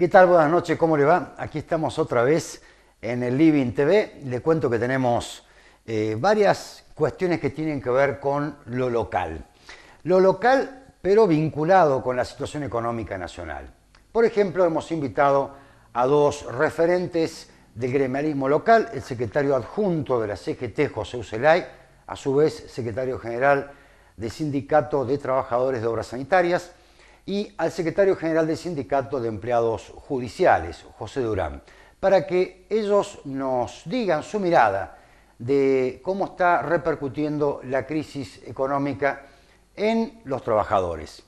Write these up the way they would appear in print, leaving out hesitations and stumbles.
¿Qué tal? Buenas noches, ¿cómo le va? Aquí estamos otra vez en el Living TV. Le cuento que tenemos varias cuestiones que tienen que ver con lo local. Lo local, pero vinculado con la situación económica nacional. Por ejemplo, hemos invitado a dos referentes del gremialismo local, el secretario adjunto de la CGT, José Ucelay, a su vez secretario general del Sindicato de Trabajadores de Obras Sanitarias, y al secretario general del Sindicato de Empleados Judiciales, José Durán, para que ellos nos digan su mirada de cómo está repercutiendo la crisis económica en los trabajadores.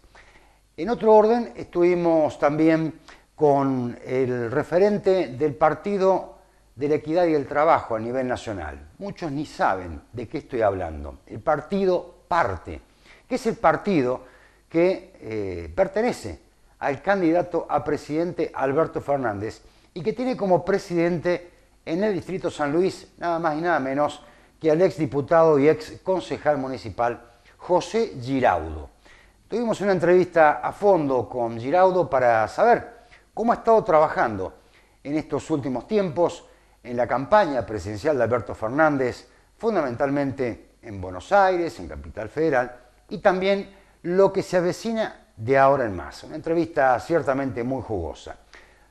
En otro orden, estuvimos también con el referente del Partido de la Equidad y el Trabajo a nivel nacional. Muchos ni saben de qué estoy hablando. El partido PARTE, que es el partido que pertenece al candidato a presidente Alberto Fernández y que tiene como presidente en el distrito San Luis nada más y nada menos que al exdiputado y ex concejal municipal José Giraudo. Tuvimos una entrevista a fondo con Giraudo para saber cómo ha estado trabajando en estos últimos tiempos en la campaña presidencial de Alberto Fernández, fundamentalmente en Buenos Aires, en Capital Federal, y también lo que se avecina de ahora en más. Una entrevista ciertamente muy jugosa.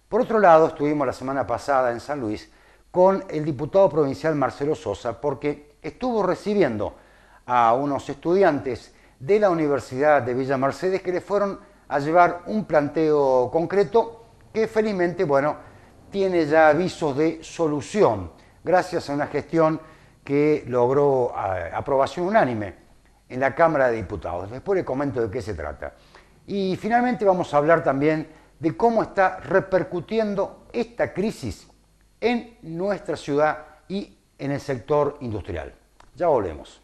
Por otro lado, estuvimos la semana pasada en San Luis con el diputado provincial Marcelo Sosa porque estuvo recibiendo a unos estudiantes de la Universidad de Villa Mercedes que le fueron a llevar un planteo concreto que felizmente, bueno, tiene ya avisos de solución gracias a una gestión que logró aprobación unánime en la Cámara de Diputados. Después le comento de qué se trata. Y finalmente vamos a hablar también de cómo está repercutiendo esta crisis en nuestra ciudad y en el sector industrial. Ya volvemos.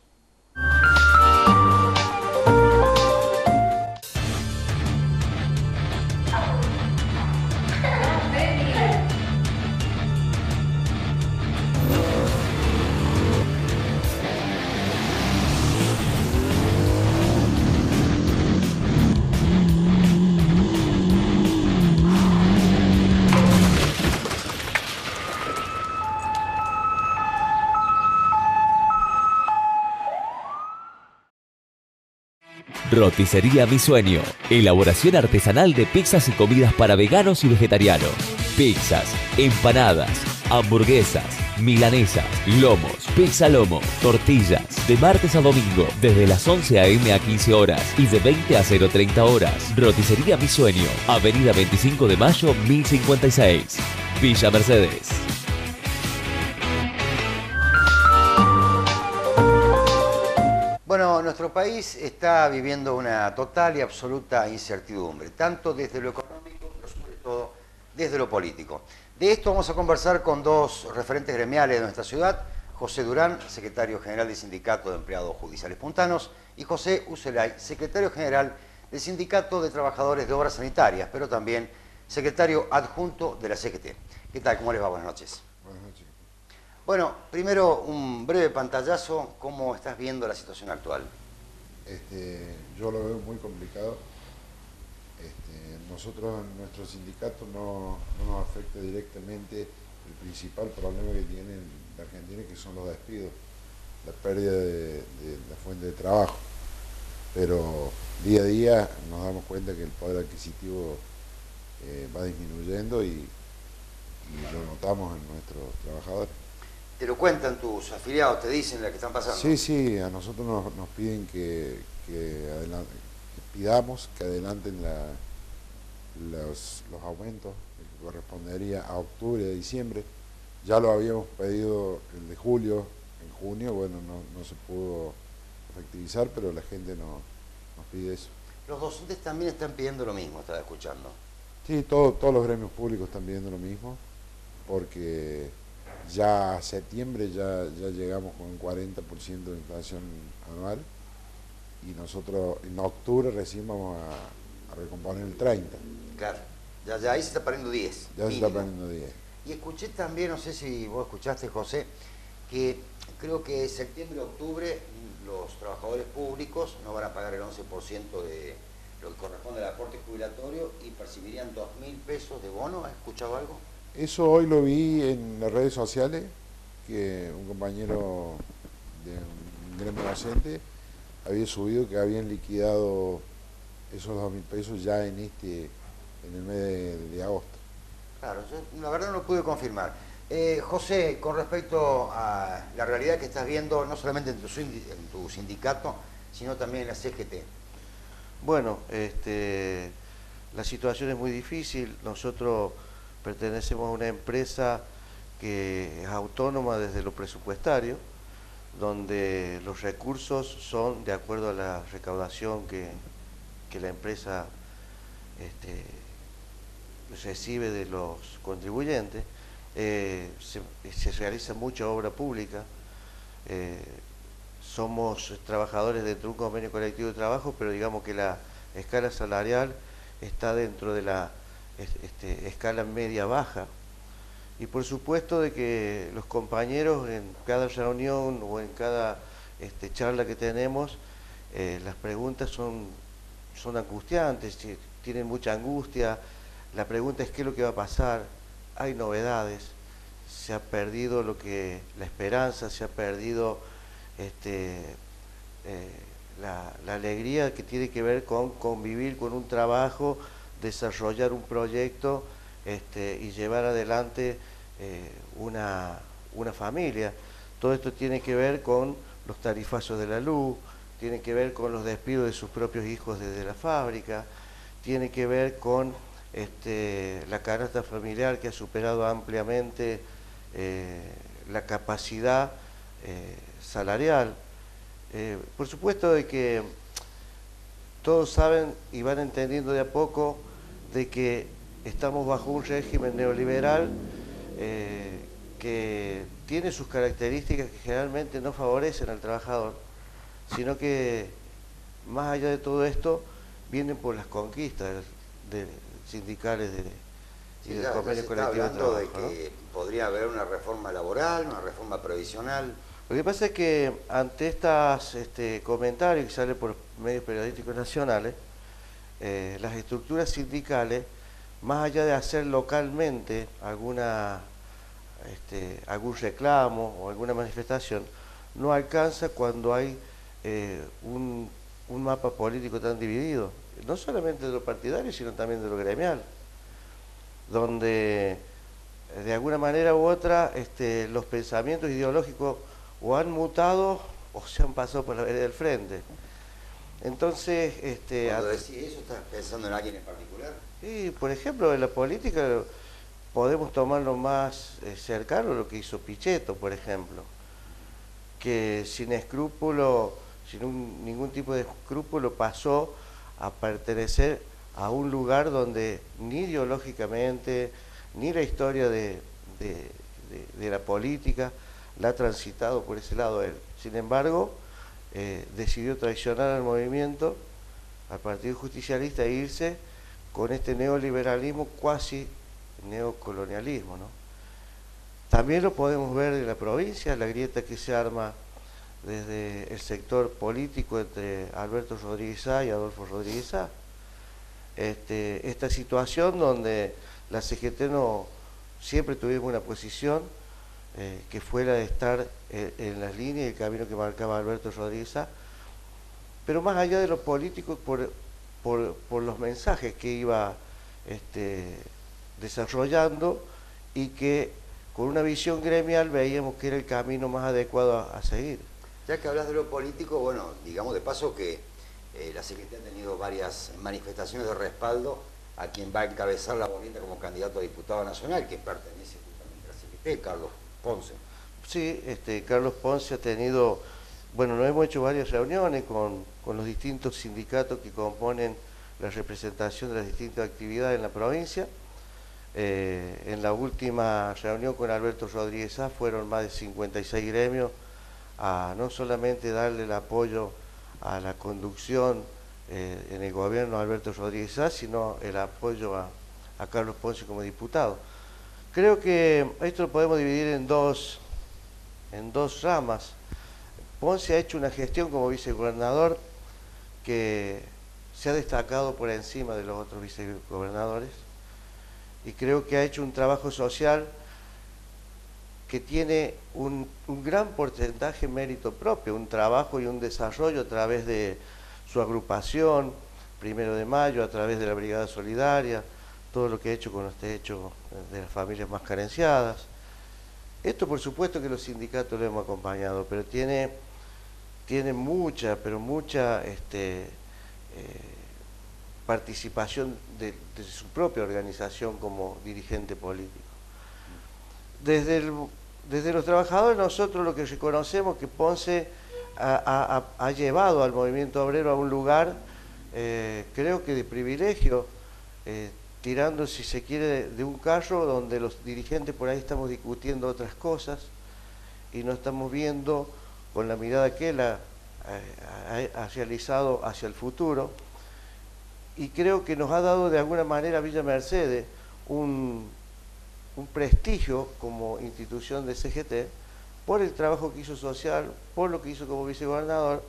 Roticería Mi Sueño. Elaboración artesanal de pizzas y comidas para veganos y vegetarianos. Pizzas, empanadas, hamburguesas, milanesas, lomos, pizza lomo, tortillas. De martes a domingo, desde las 11 a.m. a 15 horas y de 20 a 0:30 horas. Roticería Mi Sueño. Avenida 25 de Mayo, 1056. Villa Mercedes. Bueno, nuestro país está viviendo una total y absoluta incertidumbre, tanto desde lo económico, pero sobre todo desde lo político. De esto vamos a conversar con dos referentes gremiales de nuestra ciudad, José Durán, secretario general del Sindicato de Empleados Judiciales Puntanos, y José Ucelay, secretario general del Sindicato de Trabajadores de Obras Sanitarias, pero también secretario adjunto de la CGT. ¿Qué tal? ¿Cómo les va? Buenas noches. Buenas noches. Bueno, primero un breve pantallazo, ¿cómo estás viendo la situación actual? Yo lo veo muy complicado. Nosotros en nuestro sindicato no nos afecta directamente el principal problema que tiene la Argentina, que son los despidos, la pérdida de la fuente de trabajo. Pero día a día nos damos cuenta que el poder adquisitivo va disminuyendo y lo notamos en nuestros trabajadores. ¿Te lo cuentan tus afiliados? ¿Te dicen lo que están pasando? Sí, a nosotros nos piden que pidamos que adelanten los aumentos que correspondería a octubre y a diciembre. Ya lo habíamos pedido el de julio, en junio, bueno, no se pudo efectivizar, pero la gente nos pide eso. Los docentes también están pidiendo lo mismo, estaba escuchando. Sí, todos los gremios públicos están pidiendo lo mismo, porque ya a septiembre ya llegamos con un 40% de inflación anual y nosotros en octubre recién vamos a recomponer el 30%. Claro, ya ahí se está perdiendo 10. Ya mínimo. se está perdiendo 10. Y escuché también, no sé si vos escuchaste, José, que creo que septiembre, octubre los trabajadores públicos no van a pagar el 11% lo que corresponde al aporte jubilatorio y percibirían 2.000 pesos de bono. ¿Has escuchado algo? Eso hoy lo vi en las redes sociales, que un compañero de un gremio docente había subido que habían liquidado esos 2.000 pesos ya en el mes de agosto. Claro, yo la verdad no lo pude confirmar. José, con respecto a la realidad que estás viendo, no solamente en tu sindicato, sino también en la CGT. Bueno, la situación es muy difícil. Nosotros pertenecemos a una empresa que es autónoma desde lo presupuestario, donde los recursos son de acuerdo a la recaudación que la empresa recibe de los contribuyentes. Se realiza mucha obra pública. Somos trabajadores dentro de un convenio colectivo de trabajo, pero digamos que la escala salarial está dentro de la escala media-baja. Y por supuesto de que los compañeros en cada reunión o en cada charla que tenemos, las preguntas son angustiantes, tienen mucha angustia. La pregunta es qué es lo que va a pasar. Hay novedades, se ha perdido la esperanza, se ha perdido la alegría que tiene que ver con convivir con un trabajo, desarrollar un proyecto y llevar adelante una familia. Todo esto tiene que ver con los tarifazos de la luz, tiene que ver con los despidos de sus propios hijos desde la fábrica, tiene que ver con la canasta familiar que ha superado ampliamente la capacidad salarial. Por supuesto de que todos saben y van entendiendo de a poco de que estamos bajo un régimen neoliberal que tiene sus características que generalmente no favorecen al trabajador, sino que más allá de todo esto vienen por las conquistas sindicales y del convenio colectivo de trabajo. De que podría haber una reforma laboral, una reforma previsional. Lo que pasa es que ante estos comentarios que salen por medios periodísticos nacionales, las estructuras sindicales, más allá de hacer localmente algún reclamo o alguna manifestación, no alcanza cuando hay un mapa político tan dividido, no solamente de lo partidario, sino también de lo gremial, donde de alguna manera u otra los pensamientos ideológicos o han mutado o se han pasado por la vereda del frente. Entonces, cuando decís eso, ¿estás pensando en alguien en particular? Sí, por ejemplo, en la política podemos tomarlo más cercano a lo que hizo Pichetto, por ejemplo, que sin escrúpulo, ningún tipo de escrúpulo, pasó a pertenecer a un lugar donde ni ideológicamente, ni la historia de la política la ha transitado por ese lado él. Sin embargo, decidió traicionar al movimiento, al Partido Justicialista, e irse con este neoliberalismo, cuasi neocolonialismo, ¿no? También lo podemos ver en la provincia, la grieta que se arma desde el sector político entre Alberto Rodríguez Sá y Adolfo Rodríguez Sá. Esta situación donde la CGT siempre tuvimos una posición que fue la de estar en las líneas y el camino que marcaba Alberto Rodríguez Sá, pero más allá de lo político, por los mensajes que iba desarrollando y que con una visión gremial veíamos que era el camino más adecuado a seguir. Ya que hablas de lo político, bueno, digamos de paso que la CGT ha tenido varias manifestaciones de respaldo a quien va a encabezar la boleta como candidato a diputado nacional, que pertenece justamente a la CGT, Carlos Ponce. Sí, Carlos Ponce ha tenido, bueno, nos hemos hecho varias reuniones con los distintos sindicatos que componen la representación de las distintas actividades en la provincia. En la última reunión con Alberto Rodríguez Sá fueron más de 56 gremios a no solamente darle el apoyo a la conducción en el gobierno de Alberto Rodríguez Sá, sino el apoyo a Carlos Ponce como diputado. Creo que esto lo podemos dividir en dos ramas. Ponce ha hecho una gestión como vicegobernador que se ha destacado por encima de los otros vicegobernadores y creo que ha hecho un trabajo social que tiene un gran porcentaje mérito propio, un trabajo y un desarrollo a través de su agrupación, 1 de Mayo, a través de la Brigada Solidaria, todo lo que ha hecho con este hecho de las familias más carenciadas. Esto por supuesto que los sindicatos lo hemos acompañado, pero tiene mucha, pero mucha participación de su propia organización como dirigente político. Desde los trabajadores nosotros lo que reconocemos es que Ponce ha llevado al movimiento obrero a un lugar, creo que de privilegio, tirando, si se quiere, de un carro donde los dirigentes por ahí estamos discutiendo otras cosas y no estamos viendo con la mirada que él ha realizado hacia el futuro. Y creo que nos ha dado de alguna manera Villa Mercedes un prestigio como institución de CGT por el trabajo que hizo social, por lo que hizo como vicegobernador.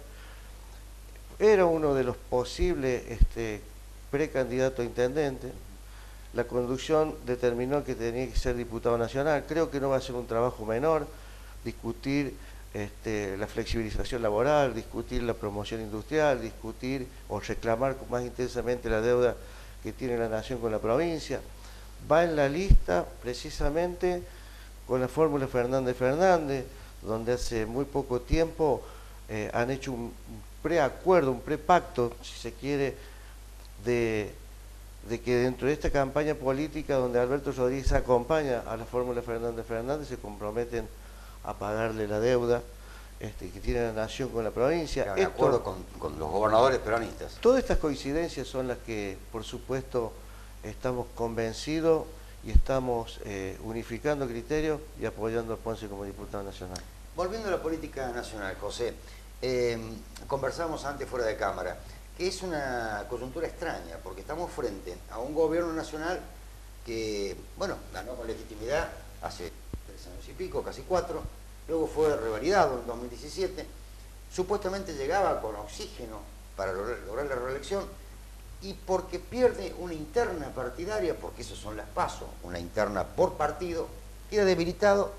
Era uno de los posibles precandidatos a intendente. La conducción determinó que tenía que ser diputado nacional. Creo que no va a ser un trabajo menor discutir la flexibilización laboral, discutir la promoción industrial, discutir o reclamar más intensamente la deuda que tiene la nación con la provincia. Va en la lista precisamente con la fórmula Fernández-Fernández, donde hace muy poco tiempo han hecho un preacuerdo, un prepacto, si se quiere, de que dentro de esta campaña política donde Alberto Rodríguez acompaña a la fórmula Fernández-Fernández se comprometen a pagarle la deuda que tiene la nación con la provincia. De acuerdo con los gobernadores peronistas. Todas estas coincidencias son las que, por supuesto, estamos convencidos y estamos unificando criterios y apoyando a Ponce como diputado nacional. Volviendo a la política nacional, José, conversábamos antes fuera de cámara, que es una coyuntura extraña, porque estamos frente a un gobierno nacional que, bueno, ganó con legitimidad hace 3 años y pico, casi 4, luego fue revalidado en 2017, supuestamente llegaba con oxígeno para lograr la reelección, y porque pierde una interna partidaria, porque esos son las PASO, una interna por partido, queda debilitado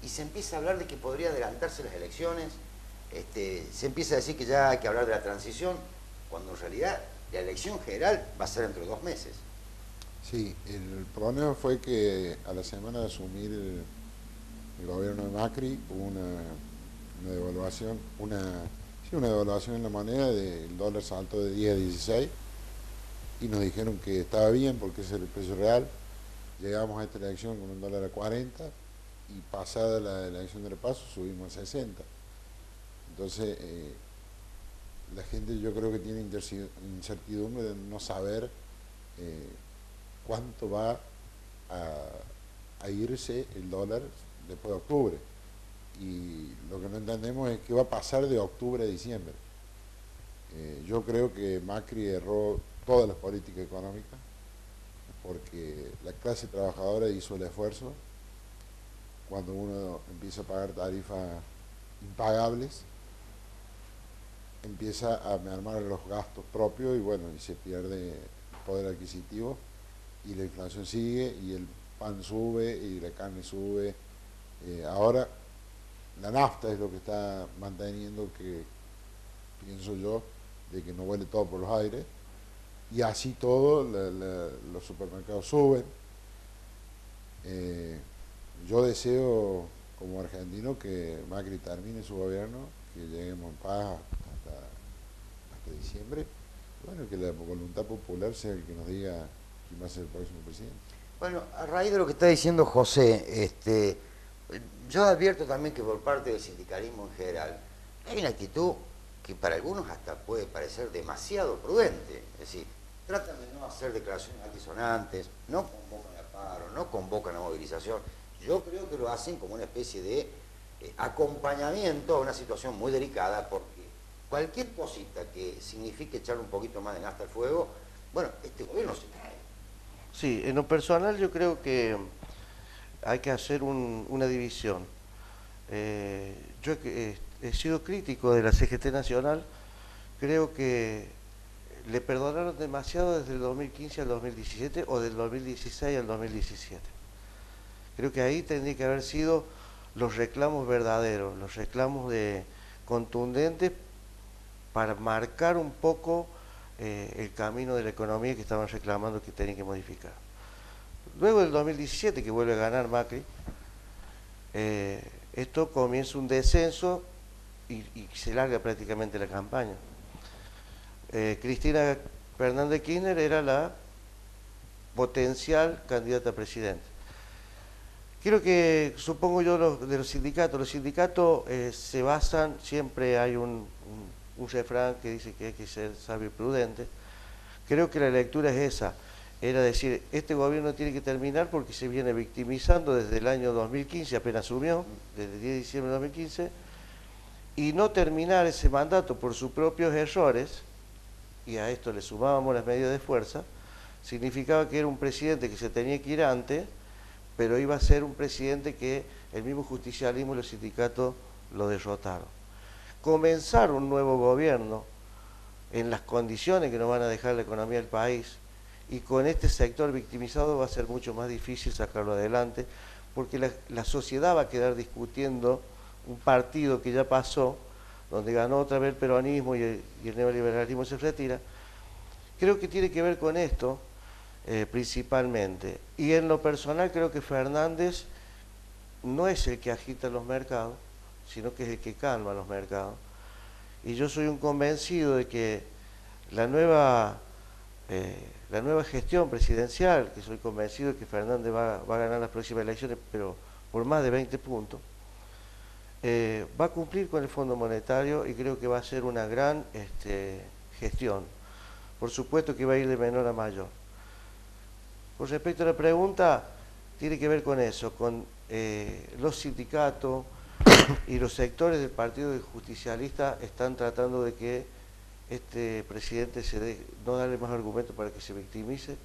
y se empieza a hablar de que podría adelantarse las elecciones, se empieza a decir que ya hay que hablar de la transición, cuando en realidad la elección general va a ser dentro de 2 meses. Sí, el problema fue que a la semana de asumir el gobierno de Macri hubo una devaluación, una devaluación en la moneda, el dólar saltó de 10 a 16 y nos dijeron que estaba bien porque ese era el precio real. Llegamos a esta elección con un dólar a 40 y pasada la elección del paso subimos a 60. Entonces la gente yo creo que tiene incertidumbre de no saber cuánto va a irse el dólar después de octubre. Y lo que no entendemos es qué va a pasar de octubre a diciembre. Yo creo que Macri erró todas las políticas económicas porque la clase trabajadora hizo el esfuerzo. Cuando uno empieza a pagar tarifas impagables, empieza a mermar los gastos propios y bueno, y se pierde poder adquisitivo y la inflación sigue y el pan sube y la carne sube. Ahora la nafta es lo que está manteniendo que, pienso yo, de que no vuele todo por los aires y así todo los supermercados suben. Yo deseo como argentino que Macri termine su gobierno, que lleguemos en paz hasta diciembre, bueno, que la voluntad popular sea el que nos diga quién va a ser el próximo presidente. Bueno, a raíz de lo que está diciendo José, yo advierto también que por parte del sindicalismo en general hay una actitud que para algunos hasta puede parecer demasiado prudente, es decir, tratan de no hacer declaraciones altisonantes, no convocan a paro, no convocan a movilización. Yo creo que lo hacen como una especie de acompañamiento a una situación muy delicada, porque cualquier cosita que signifique echar un poquito más de nafta al fuego, bueno, este gobierno se cae. Sí, en lo personal yo creo que hay que hacer una división. Yo he sido crítico de la CGT Nacional, creo que le perdonaron demasiado desde el 2015 al 2017 o del 2016 al 2017. Creo que ahí tendría que haber sido los reclamos verdaderos, los reclamos contundentes para marcar un poco el camino de la economía que estaban reclamando que tenían que modificar. Luego del 2017, que vuelve a ganar Macri, esto comienza un descenso y se larga prácticamente la campaña. Cristina Fernández Kirchner era la potencial candidata a presidente. Quiero que, supongo yo, de los sindicatos se basan, siempre hay un refrán que dice que hay que ser sabio y prudente. Creo que la lectura es esa, era decir, este gobierno tiene que terminar porque se viene victimizando desde el año 2015, apenas asumió, desde el 10 de diciembre de 2015, y no terminar ese mandato por sus propios errores, y a esto le sumábamos las medidas de fuerza, significaba que era un presidente que se tenía que ir antes, pero iba a ser un presidente que el mismo justicialismo y los sindicatos lo derrotaron. Comenzar un nuevo gobierno en las condiciones que nos van a dejar la economía del país y con este sector victimizado va a ser mucho más difícil sacarlo adelante, porque la sociedad va a quedar discutiendo un partido que ya pasó, donde ganó otra vez el peronismo y el neoliberalismo se retira. Creo que tiene que ver con esto, principalmente. Y en lo personal creo que Fernández no es el que agita los mercados, sino que es el que calma los mercados. Y yo soy un convencido de que la nueva gestión presidencial, que soy convencido de que Fernández va a ganar las próximas elecciones, pero por más de 20 puntos, va a cumplir con el Fondo Monetario y creo que va a ser una gran gestión. Por supuesto que va a ir de menor a mayor. Con respecto a la pregunta, tiene que ver con eso, con los sindicatos y los sectores del Partido Justicialista están tratando de que este presidente no darle más argumentos para que se victimice,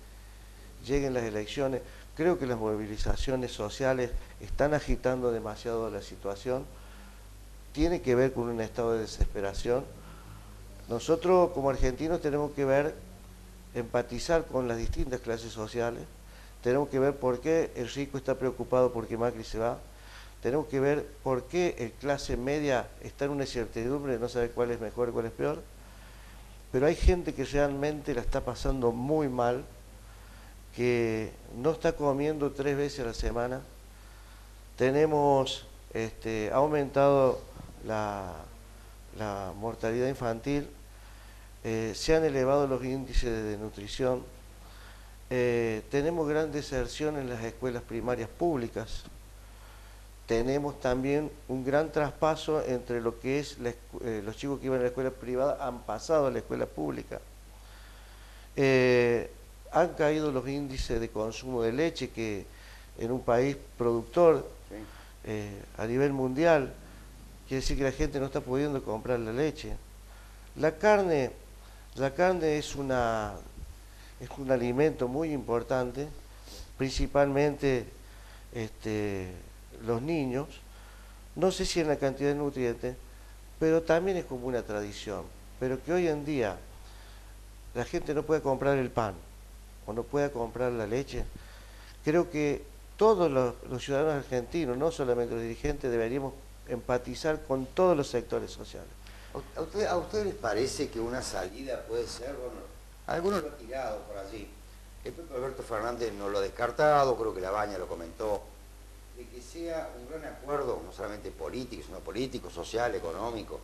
lleguen las elecciones. Creo que las movilizaciones sociales están agitando demasiado la situación, tiene que ver con un estado de desesperación. Nosotros como argentinos tenemos que empatizar con las distintas clases sociales, tenemos que ver por qué el rico está preocupado porque Macri se va, tenemos que ver por qué el clase media está en una incertidumbre, no sabe cuál es mejor y cuál es peor, pero hay gente que realmente la está pasando muy mal, que no está comiendo 3 veces a la semana, tenemos, ha aumentado la mortalidad infantil, se han elevado los índices de desnutrición, tenemos gran deserción en las escuelas primarias públicas, tenemos también un gran traspaso entre lo que es los chicos que iban a la escuela privada han pasado a la escuela pública. Han caído los índices de consumo de leche, que en un país productor a nivel mundial quiere decir que la gente no está pudiendo comprar la leche. La carne es un alimento muy importante, principalmente los niños, no sé si en la cantidad de nutrientes, pero también es como una tradición. Pero que hoy en día la gente no pueda comprar el pan o no pueda comprar la leche, creo que todos los ciudadanos argentinos, no solamente los dirigentes, deberíamos empatizar con todos los sectores sociales. ¿A ustedes les parece que una salida puede ser? Bueno, algunos lo han tirado por allí. El propio Alberto Fernández no lo ha descartado, creo que Labaña lo comentó, de que sea un gran acuerdo, no solamente político, sino político, social, económico,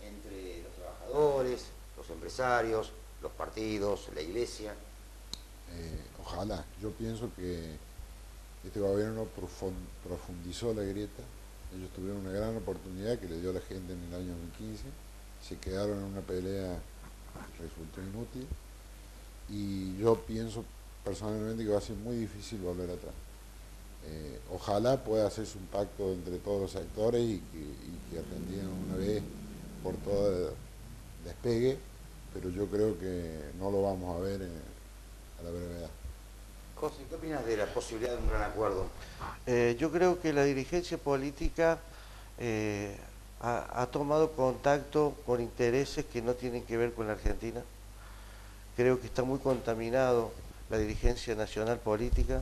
entre los trabajadores, los empresarios, los partidos, la iglesia. Ojalá. Yo pienso que este gobierno profundizó la grieta. Ellos tuvieron una gran oportunidad que le dio la gente en el año 2015, se quedaron en una pelea que resultó inútil y yo pienso personalmente que va a ser muy difícil volver atrás. Ojalá pueda hacerse un pacto entre todos los sectores y que atendieran una vez por todo el despegue, pero yo creo que no lo vamos a ver a la brevedad. José, ¿qué opinas de la posibilidad de un gran acuerdo? Yo creo que la dirigencia política ha tomado contacto con intereses que no tienen que ver con la Argentina. creo que está muy contaminado la dirigencia nacional política,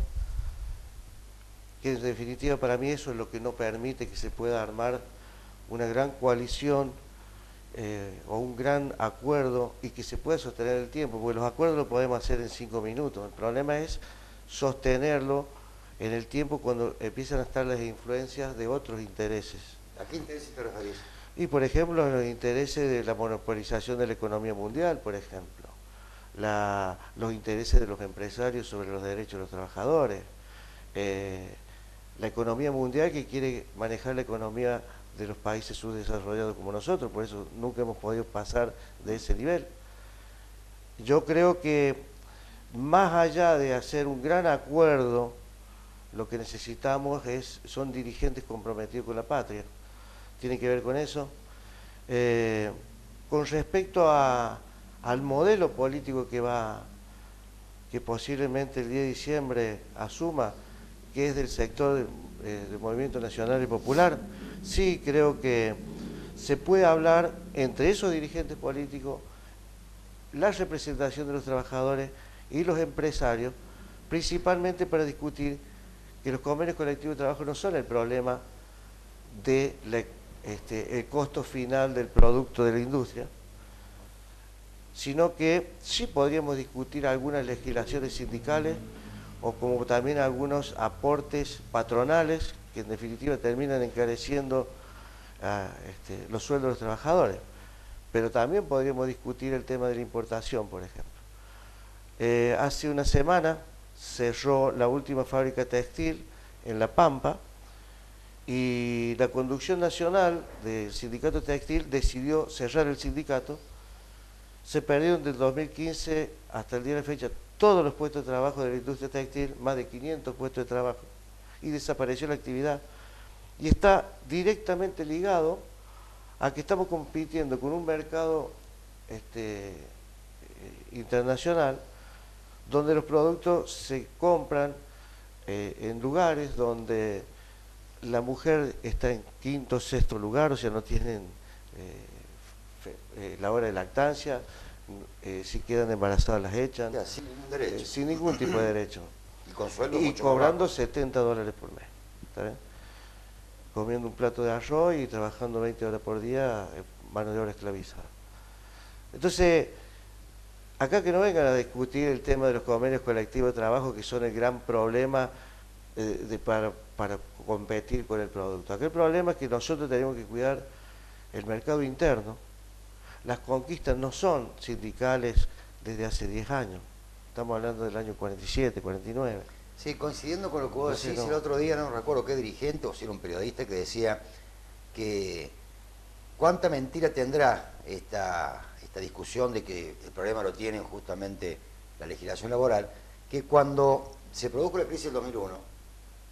que en definitiva para mí eso es lo que no permite que se pueda armar una gran coalición o un gran acuerdo y que se pueda sostener el tiempo, porque los acuerdos los podemos hacer en 5 minutos, el problema es sostenerlo en el tiempo cuando empiezan a estar las influencias de otros intereses. ¿A qué intereses te referís? Y por ejemplo los intereses de la monopolización de la economía mundial, por ejemplo, los intereses de los empresarios sobre los derechos de los trabajadores, la economía mundial que quiere manejar la economía de los países subdesarrollados como nosotros, por eso nunca hemos podido pasar de ese nivel. Yo creo que más allá de hacer un gran acuerdo, lo que necesitamos son dirigentes comprometidos con la patria. Tiene que ver con eso. Con respecto al modelo político que posiblemente el 10 de diciembre asuma, que es del sector del Movimiento Nacional y Popular, sí creo que se puede hablar entre esos dirigentes políticos, la representación de los trabajadores y los empresarios, principalmente para discutir que los convenios colectivos de trabajo no son el problema del el costo final del producto de la industria, sino que sí podríamos discutir algunas legislaciones sindicales o como también algunos aportes patronales que en definitiva terminan encareciendo los sueldos de los trabajadores. Pero también podríamos discutir el tema de la importación, por ejemplo. Hace una semana cerró la última fábrica textil en La Pampa y la conducción nacional del sindicato textil decidió cerrar el sindicato. Se perdieron del 2015 hasta el día de la fecha todos los puestos de trabajo de la industria textil, más de 500 puestos de trabajo, y desapareció la actividad. Y está directamente ligado a que estamos compitiendo con un mercado internacional donde los productos se compran en lugares donde la mujer está en quinto o sexto lugar, o sea, no tienen la hora de lactancia, si quedan embarazadas las echan. Ya, sin ningún derecho. Sin ningún tipo de derecho. Y con sueldo Y mucho cobrando más bajo. $70 por mes. ¿Está bien? Comiendo un plato de arroz y trabajando 20 horas por día, mano de obra esclavizada. Entonces, acá que no vengan a discutir el tema de los convenios colectivos de trabajo, que son el gran problema para competir con el producto. Acá el problema es que nosotros tenemos que cuidar el mercado interno. Las conquistas no son sindicales desde hace 10 años. Estamos hablando del año 47, 49. Sí, coincidiendo con lo que vos Entonces, decís, no. el otro día no recuerdo qué dirigente o si era un periodista que decía que cuánta mentira tendrá esta discusión de que el problema lo tienen justamente la legislación laboral, que cuando se produjo la crisis del 2001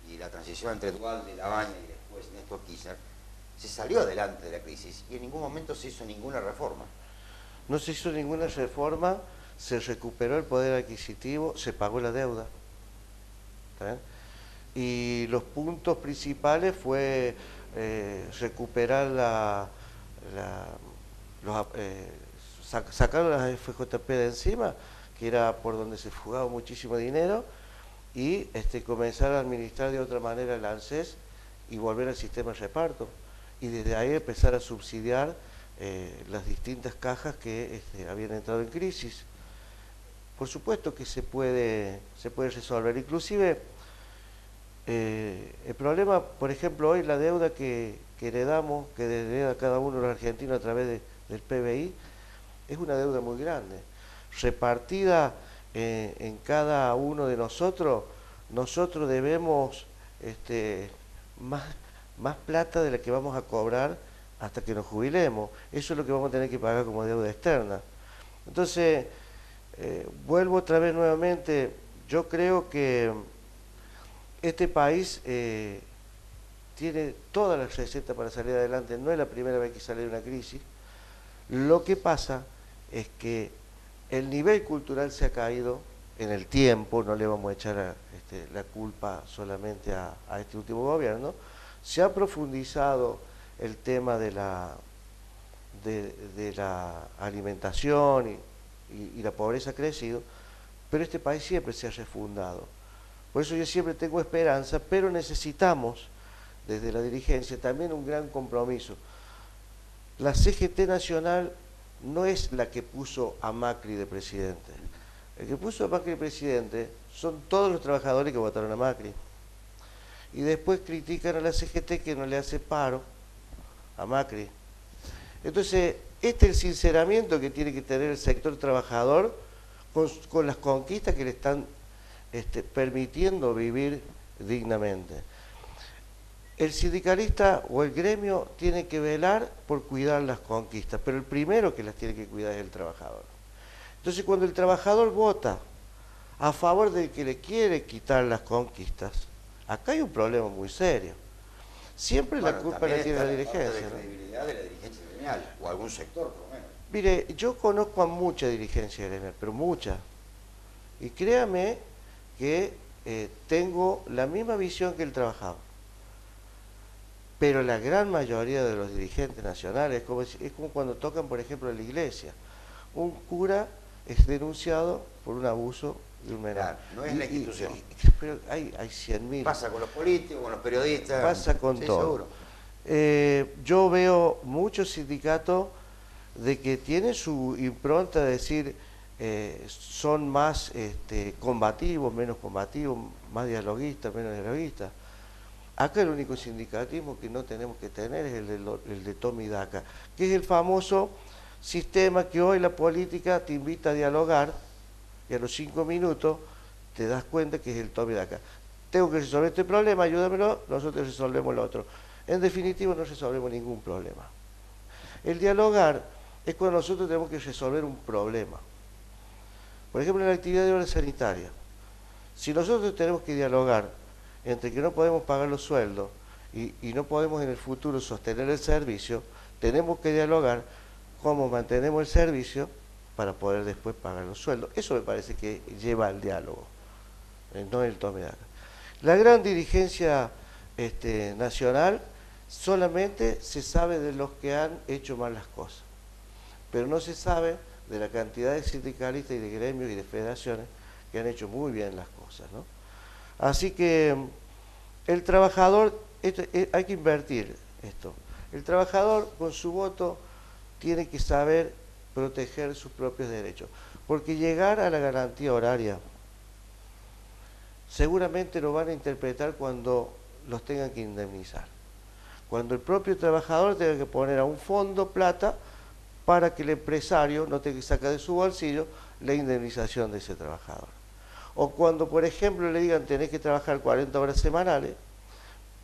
y la transición entre Duhalde, Labaña y después Néstor Kirchner, se salió adelante de la crisis y en ningún momento se hizo ninguna reforma. No se hizo ninguna reforma, se recuperó el poder adquisitivo, se pagó la deuda. ¿Está bien? Y los puntos principales fue recuperar sacar las FJP de encima, que era por donde se fugaba muchísimo dinero, y comenzar a administrar de otra manera el ANSES y volver al sistema de reparto. Y desde ahí empezar a subsidiar las distintas cajas que habían entrado en crisis. Por supuesto que se puede resolver. Inclusive, el problema, por ejemplo, hoy la deuda que heredamos, que hereda cada uno de los argentinos a través del PBI, es una deuda muy grande. Repartida en cada uno de nosotros debemos más plata de la que vamos a cobrar hasta que nos jubilemos. Eso es lo que vamos a tener que pagar como deuda externa. Entonces, vuelvo otra vez nuevamente, yo creo que este país tiene todas las recetas para salir adelante, no es la primera vez que sale de una crisis. Lo que pasa es que el nivel cultural se ha caído en el tiempo, no le vamos a echar la culpa solamente a este último gobierno. Se ha profundizado el tema de la alimentación y la pobreza ha crecido, pero este país siempre se ha refundado. Por eso yo siempre tengo esperanza, pero necesitamos desde la dirigencia también un gran compromiso. La CGT Nacional no es la que puso a Macri de presidente. El que puso a Macri de presidente son todos los trabajadores que votaron a Macri. Y después critican a la CGT que no le hace paro a Macri. Entonces, este es el sinceramiento que tiene que tener el sector trabajador con las conquistas que le están permitiendo vivir dignamente. El sindicalista o el gremio tiene que velar por cuidar las conquistas, pero el primero que las tiene que cuidar es el trabajador. Entonces, cuando el trabajador vota a favor del que le quiere quitar las conquistas, acá hay un problema muy serio. Siempre la culpa la tiene la dirigencia. La credibilidad de la dirigencia gremial, o algún sector por lo menos. Mire, yo conozco a mucha dirigencia gremial, pero mucha. Y créame que tengo la misma visión que el trabajador. Pero la gran mayoría de los dirigentes nacionales, es como cuando tocan, por ejemplo, en la iglesia. Un cura es denunciado por un abuso de un menor. Claro, no es la institución. Pero hay 100.000. Pasa con los políticos, con los periodistas. Pasa con sí, todo. Seguro. Yo veo muchos sindicatos de que tienen su impronta de decir son más combativos, menos combativos, más dialoguistas, menos dialoguistas. Acá el único sindicalismo que no tenemos que tener es el de toma y daca, que es el famoso sistema que hoy la política te invita a dialogar y a los 5 minutos te das cuenta que es el toma y daca. Tengo que resolver este problema, ayúdamelo, nosotros resolvemos el otro. En definitiva no resolvemos ningún problema. El dialogar es cuando nosotros tenemos que resolver un problema. Por ejemplo, en la actividad de obra sanitaria. Si nosotros tenemos que dialogar entre que no podemos pagar los sueldos y no podemos en el futuro sostener el servicio, tenemos que dialogar cómo mantenemos el servicio para poder después pagar los sueldos. Eso me parece que lleva al diálogo, no el tome y daca. La gran dirigencia nacional solamente se sabe de los que han hecho mal las cosas, pero no se sabe de la cantidad de sindicalistas y de gremios y de federaciones que han hecho muy bien las cosas, ¿no? Así que el trabajador, hay que invertir esto. El trabajador con su voto tiene que saber proteger sus propios derechos, porque llegar a la garantía horaria seguramente lo van a interpretar cuando los tengan que indemnizar. Cuando el propio trabajador tenga que poner a un fondo plata para que el empresario no tenga que sacar de su bolsillo la indemnización de ese trabajador. O cuando, por ejemplo, le digan tenés que trabajar 40 horas semanales,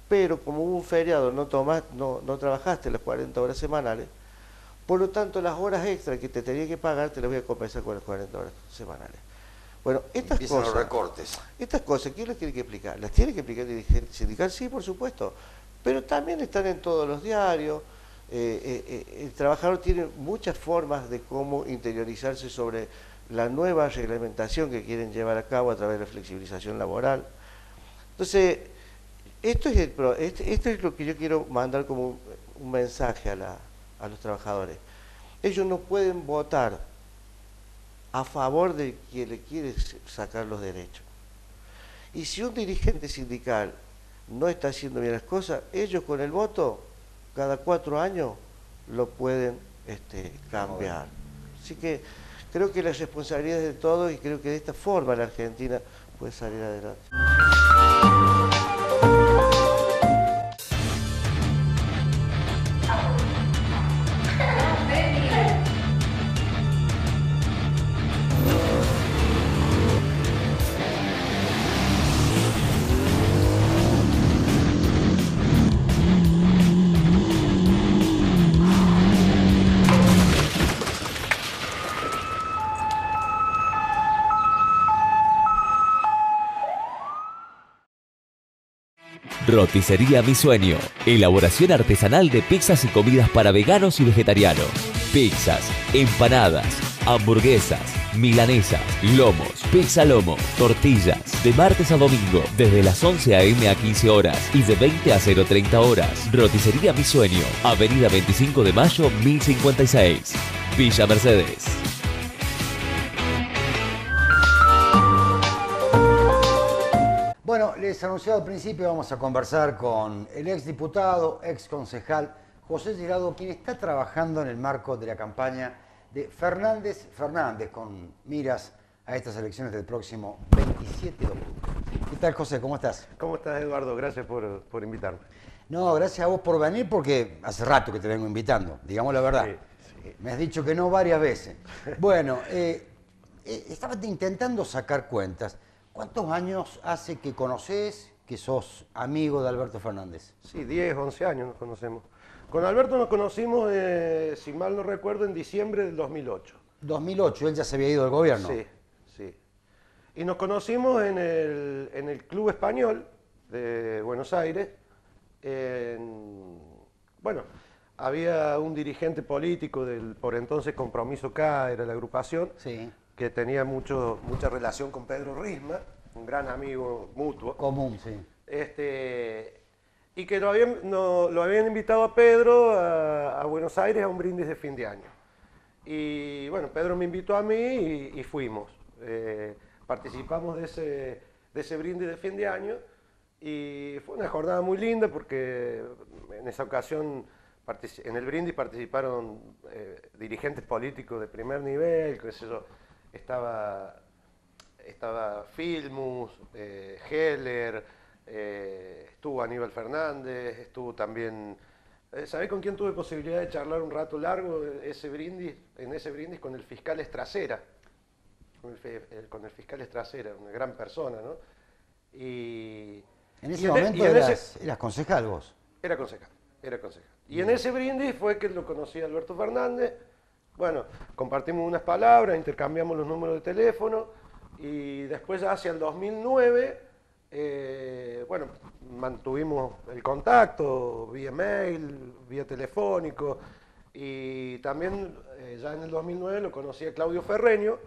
pero como hubo un feriado no trabajaste las 40 horas semanales, por lo tanto las horas extras que te tenía que pagar te las voy a compensar con las 40 horas semanales. Bueno, estas Empiezan cosas, los recortes. estas cosas, ¿quién las tiene que explicar? ¿Las tiene que explicar el dirigente sindical? Sí, por supuesto, pero también están en todos los diarios. El trabajador tiene muchas formas de cómo interiorizarse sobre la nueva reglamentación que quieren llevar a cabo a través de la flexibilización laboral. Entonces, esto es lo que yo quiero mandar como un mensaje a los trabajadores. Ellos no pueden votar a favor de quien le quiere sacar los derechos. Y si un dirigente sindical no está haciendo bien las cosas, ellos con el voto, cada 4 años, lo pueden cambiar. Así que creo que la responsabilidad es de todos y creo que de esta forma la Argentina puede salir adelante. Roticería Mi Sueño. Elaboración artesanal de pizzas y comidas para veganos y vegetarianos. Pizzas, empanadas, hamburguesas, milanesas, lomos, pizza lomo, tortillas. De martes a domingo, desde las 11 a.m. a 15 horas y de 20 a 0:30 horas. Roticería Mi Sueño. Avenida 25 de Mayo, 1056. Villa Mercedes. les anunciaba al principio, vamos a conversar con el exdiputado, exconcejal José Giraudo, quien está trabajando en el marco de la campaña de Fernández Fernández, con miras a estas elecciones del próximo 27 de octubre. ¿Qué tal, José? ¿Cómo estás? ¿Cómo estás, Eduardo? Gracias por invitarme. No, gracias a vos por venir, porque hace rato que te vengo invitando, digamos la verdad. Sí. Me has dicho que no varias veces. Bueno, estaba intentando sacar cuentas. ¿Cuántos años hace que conocés, que sos amigo de Alberto Fernández? Sí, 10, 11 años nos conocemos. Con Alberto nos conocimos, si mal no recuerdo, en diciembre del 2008. 2008, él ya se había ido del gobierno. Sí, sí. Y nos conocimos en el Club Español de Buenos Aires. Bueno, había un dirigente político del por entonces Compromiso K, era la agrupación, Sí. que tenía mucha relación con Pedro Risma, un gran amigo mutuo. Común, sí. Y que lo habían invitado a Pedro a Buenos Aires a un brindis de fin de año. Y bueno, Pedro me invitó a mí y fuimos. Participamos de ese brindis de fin de año y fue una jornada muy linda porque en esa ocasión en el brindis participaron dirigentes políticos de primer nivel, qué sé yo. Estaba Filmus, Heller, estuvo Aníbal Fernández, estuvo también... ¿Sabés con quién tuve posibilidad de charlar un rato largo en ese brindis? Con el fiscal Estracera. Con el fiscal Estracera, una gran persona, ¿no? En ese momento eras concejal vos. Era concejal. Y en ese brindis fue que lo conocí a Alberto Fernández. Bueno, compartimos unas palabras, intercambiamos los números de teléfono y después ya hacia el 2009, bueno, mantuvimos el contacto vía mail, vía telefónico y también ya en el 2009 lo conocí a Claudio Ferreño,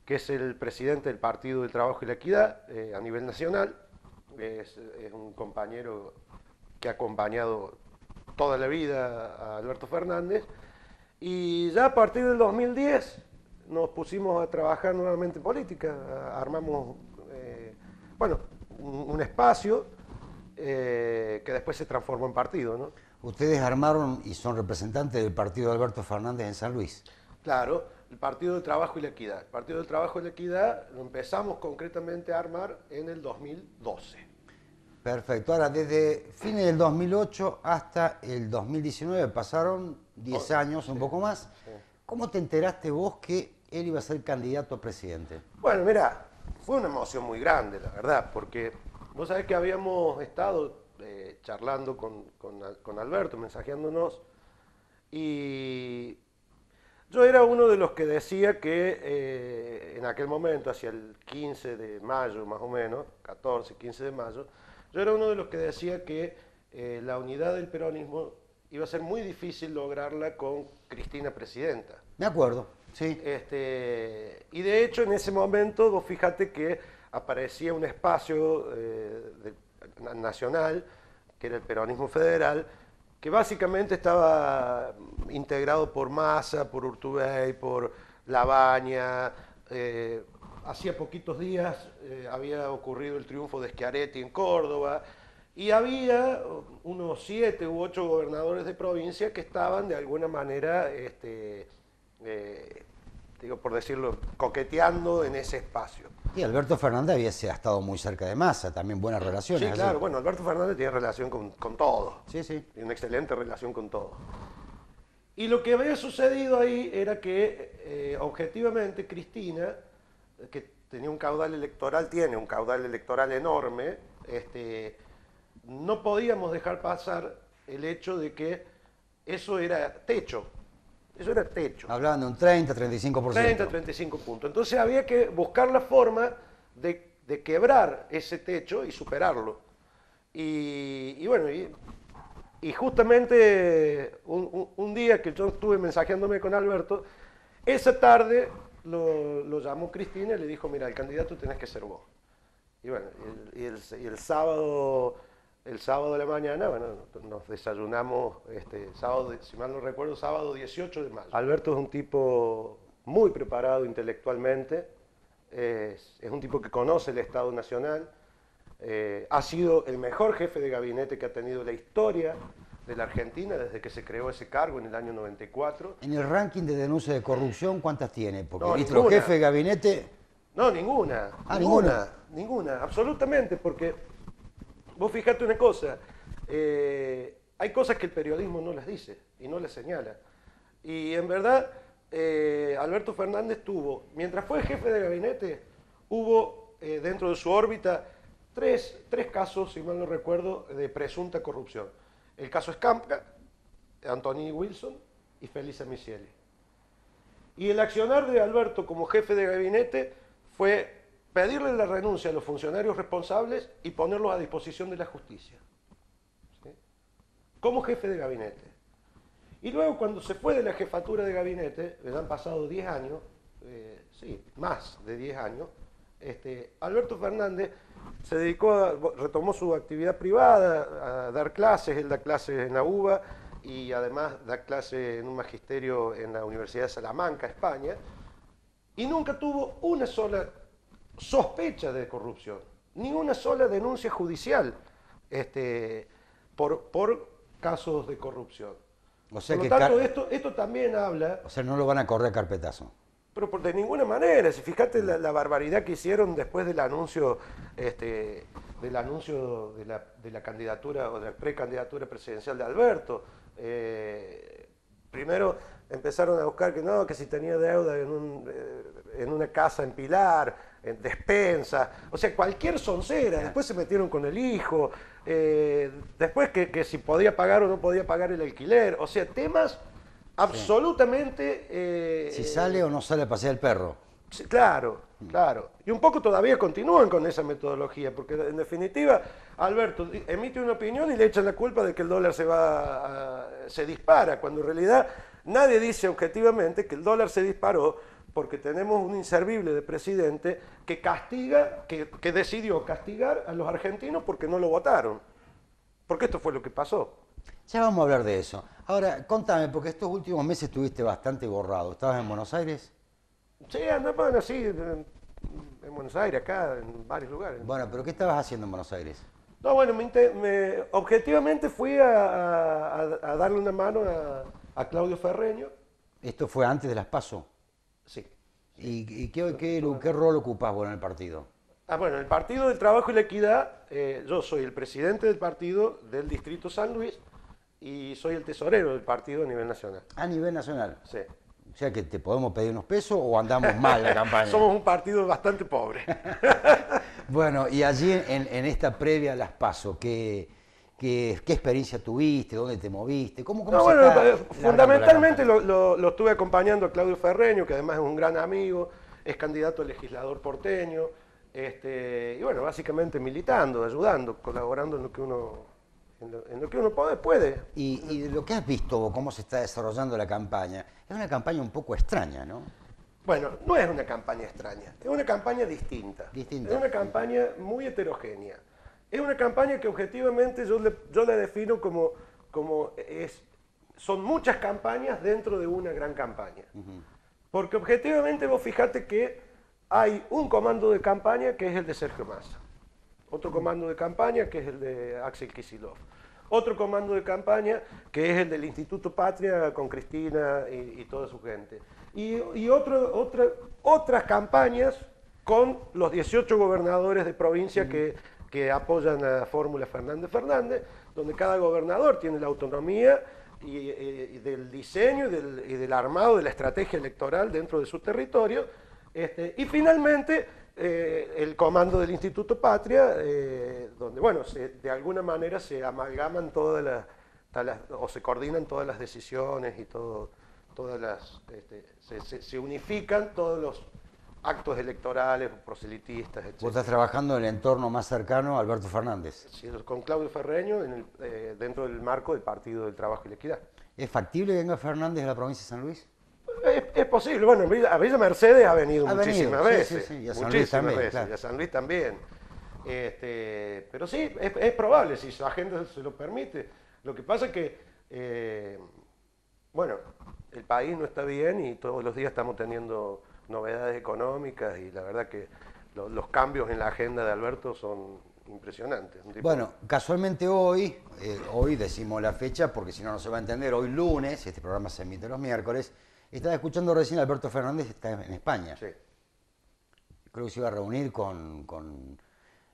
que es el presidente del Partido del Trabajo y la Equidad a nivel nacional. Es un compañero que ha acompañado toda la vida a Alberto Fernández. Y ya a partir del 2010 nos pusimos a trabajar nuevamente en política, armamos bueno, un espacio que después se transformó en partido, ¿no? Ustedes armaron y son representantes del partido de Alberto Fernández en San Luis. Claro, el Partido del Trabajo y la Equidad. El Partido del Trabajo y la Equidad lo empezamos concretamente a armar en el 2012. Perfecto. Ahora, desde fines del 2008 hasta el 2019 pasaron 10 años, un poco más. Sí. ¿Cómo te enteraste vos que él iba a ser candidato a presidente? Bueno, mira, fue una emoción muy grande, la verdad, porque vos sabés que habíamos estado charlando con Alberto, mensajeándonos, y yo era uno de los que decía que en aquel momento, hacia el 15 de mayo más o menos, 14, 15 de mayo, yo era uno de los que decía que la unidad del peronismo iba a ser muy difícil lograrla con Cristina presidenta. Me acuerdo, sí. Y de hecho en ese momento, vos fíjate que aparecía un espacio nacional, que era el peronismo federal, que básicamente estaba integrado por Massa, por Urtubey, por Labaña. Hacía poquitos días había ocurrido el triunfo de Schiaretti en Córdoba y había unos 7 u 8 gobernadores de provincia que estaban de alguna manera, digo por decirlo, coqueteando en ese espacio. Y Alberto Fernández había estado muy cerca de Massa, también buenas relaciones. Sí, claro, bueno, Alberto Fernández tiene relación con todo. Sí, sí. Tiene una excelente relación con todo. Y lo que había sucedido ahí era que objetivamente Cristina, que tenía un caudal electoral, tiene un caudal electoral enorme, no podíamos dejar pasar el hecho de que eso era techo. Eso era techo. Hablaban de un 30, 35%. 30, 35 puntos. Entonces había que buscar la forma de quebrar ese techo y superarlo. Y bueno, y justamente un día que yo estuve mensajeándome con Alberto, esa tarde lo llamó Cristina y le dijo, mira, el candidato tenés que ser vos. Y bueno, el sábado de la mañana, bueno, nos desayunamos, sábado, si mal no recuerdo, sábado 18 de mayo. Alberto es un tipo muy preparado intelectualmente, es un tipo que conoce el Estado Nacional, Ha sido el mejor jefe de gabinete que ha tenido la historia de la Argentina desde que se creó ese cargo en el año 94. En el ranking de denuncia de corrupción, ¿cuántas tiene? Porque No, nuestro ninguna. jefe de gabinete... No, ninguna. Ah, Ninguna, absolutamente, porque vos fijate una cosa, hay cosas que el periodismo no las dice y no las señala. Y en verdad, Alberto Fernández tuvo, mientras fue jefe de gabinete, hubo dentro de su órbita tres casos, si mal no recuerdo, de presunta corrupción. El caso Escampa, Anthony Wilson y Felisa Micheli. Y el accionar de Alberto como jefe de gabinete fue pedirle la renuncia a los funcionarios responsables y ponerlos a disposición de la justicia. ¿Sí? Como jefe de gabinete. Y luego cuando se fue de la jefatura de gabinete, le han pasado 10 años, sí, más de 10 años, Alberto Fernández se dedicó retomó su actividad privada, a dar clases, él da clases en la UBA y además da clases en un magisterio en la Universidad de Salamanca, España, y nunca tuvo una sola sospecha de corrupción, ni una sola denuncia judicial por casos de corrupción. O sea Por que lo tanto, esto también habla, o sea, no lo van a correr carpetazo. pero de ninguna manera. Si fíjate la barbaridad que hicieron después del anuncio, de la candidatura o de la precandidatura presidencial de Alberto. Primero empezaron a buscar que si tenía deuda en una casa en Pilar, en despensa, o sea, cualquier soncera. Después se metieron con el hijo, después que si podía pagar o no podía pagar el alquiler, o sea, temas absolutamente... Si sale o no sale a pasear el perro. Sí, claro, claro. Y un poco todavía continúan con esa metodología, porque en definitiva Alberto emite una opinión y le echan la culpa de que el dólar se dispara, cuando en realidad nadie dice objetivamente que el dólar se disparó porque tenemos un inservible de presidente que castiga, que decidió castigar a los argentinos porque no lo votaron. Porque esto fue lo que pasó. Ya vamos a hablar de eso. Ahora, contame, porque estos últimos meses estuviste bastante borrado. ¿Estabas en Buenos Aires? Sí, andaban así en Buenos Aires, acá, en varios lugares. Bueno, pero ¿qué estabas haciendo en Buenos Aires? No, bueno, objetivamente fui a darle una mano a Claudio Ferreño. ¿Esto fue antes de las PASO? Sí. ¿Y qué rol ocupás vos en el partido? Bueno, el Partido del Trabajo y la Equidad, yo soy el presidente del partido del Distrito San Luis y soy el tesorero del partido a nivel nacional. A nivel nacional. Sí. O sea que te podemos pedir unos pesos o andamos mal la campaña. Somos un partido bastante pobre. Bueno, y allí en esta previa a las PASO, ¿qué experiencia tuviste? ¿Dónde te moviste? ¿Cómo No, se bueno, está fundamentalmente largando lo estuve acompañando a Claudio Ferreño, que además es un gran amigo, es candidato a legislador porteño, y bueno, básicamente militando, ayudando, colaborando en lo que uno puede. Y de lo que has visto, cómo se está desarrollando la campaña, es una campaña un poco extraña, ¿no? Bueno, no es una campaña extraña, es una campaña distinta. Distinta. Es una campaña muy heterogénea. Es una campaña que objetivamente yo la defino son muchas campañas dentro de una gran campaña. Porque objetivamente vos fijate que hay un comando de campaña que es el de Sergio Massa, otro comando de campaña que es el de Axel Kicillof, otro comando de campaña que es el del Instituto Patria con Cristina y toda su gente, y otras campañas con los 18 gobernadores de provincia que apoyan a Fórmula Fernández, donde cada gobernador tiene la autonomía y del diseño y del armado de la estrategia electoral dentro de su territorio. Y finalmente el comando del Instituto Patria, donde bueno, de alguna manera se amalgaman o se coordinan todas las decisiones y se unifican todos los actos electorales, proselitistas, etc. Vos estás trabajando en el entorno más cercano a Alberto Fernández. Sí, con Claudio Ferreño dentro del marco del Partido del Trabajo y la Equidad. ¿Es factible que venga Fernández a la provincia de San Luis? Es posible. Bueno, a Villa Mercedes ha venido muchísimas sí, veces. sí, y a San Luis Muchísimas también, veces. claro. Y a San Luis también. Pero sí, es probable, si su agenda se lo permite. Lo que pasa es que, bueno, el país no está bien y todos los días estamos teniendo novedades económicas y la verdad que los cambios en la agenda de Alberto son impresionante. Un tipo- Bueno, casualmente hoy decimos la fecha porque si no, no se va a entender. Hoy lunes, este programa se emite los miércoles, estaba escuchando recién a Alberto Fernández, está en España. Sí. Creo que se iba a reunir con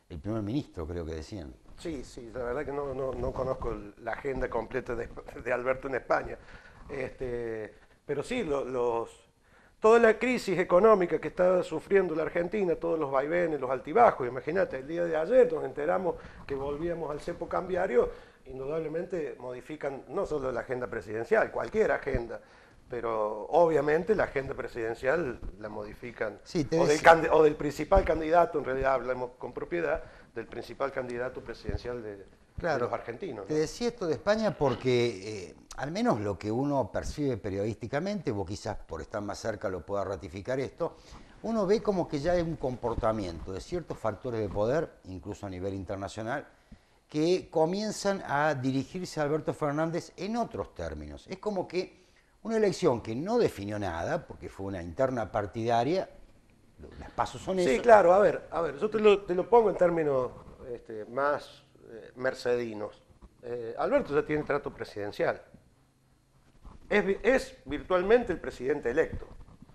el primer ministro, creo que decían. Sí, sí, la verdad que no conozco la agenda completa de Alberto en España. Pero sí, toda la crisis económica que está sufriendo la Argentina, todos los vaivenes, los altibajos, imagínate, el día de ayer nos enteramos que volvíamos al cepo cambiario, indudablemente modifican no solo la agenda presidencial, cualquier agenda, pero obviamente la agenda presidencial la modifican, Sí, o del principal candidato, en realidad hablamos con propiedad, del principal candidato presidencial de los argentinos, ¿no? Te decía esto de España porque al menos lo que uno percibe periodísticamente, vos quizás por estar más cerca lo pueda ratificar esto, uno ve como que ya hay un comportamiento de ciertos factores de poder, incluso a nivel internacional, que comienzan a dirigirse a Alberto Fernández en otros términos. Es como que una elección que no definió nada, porque fue una interna partidaria, las pasos son Sí, esas. claro, a ver, yo te lo pongo en términos más mercedinos. Alberto ya tiene trato presidencial. Es virtualmente el presidente electo.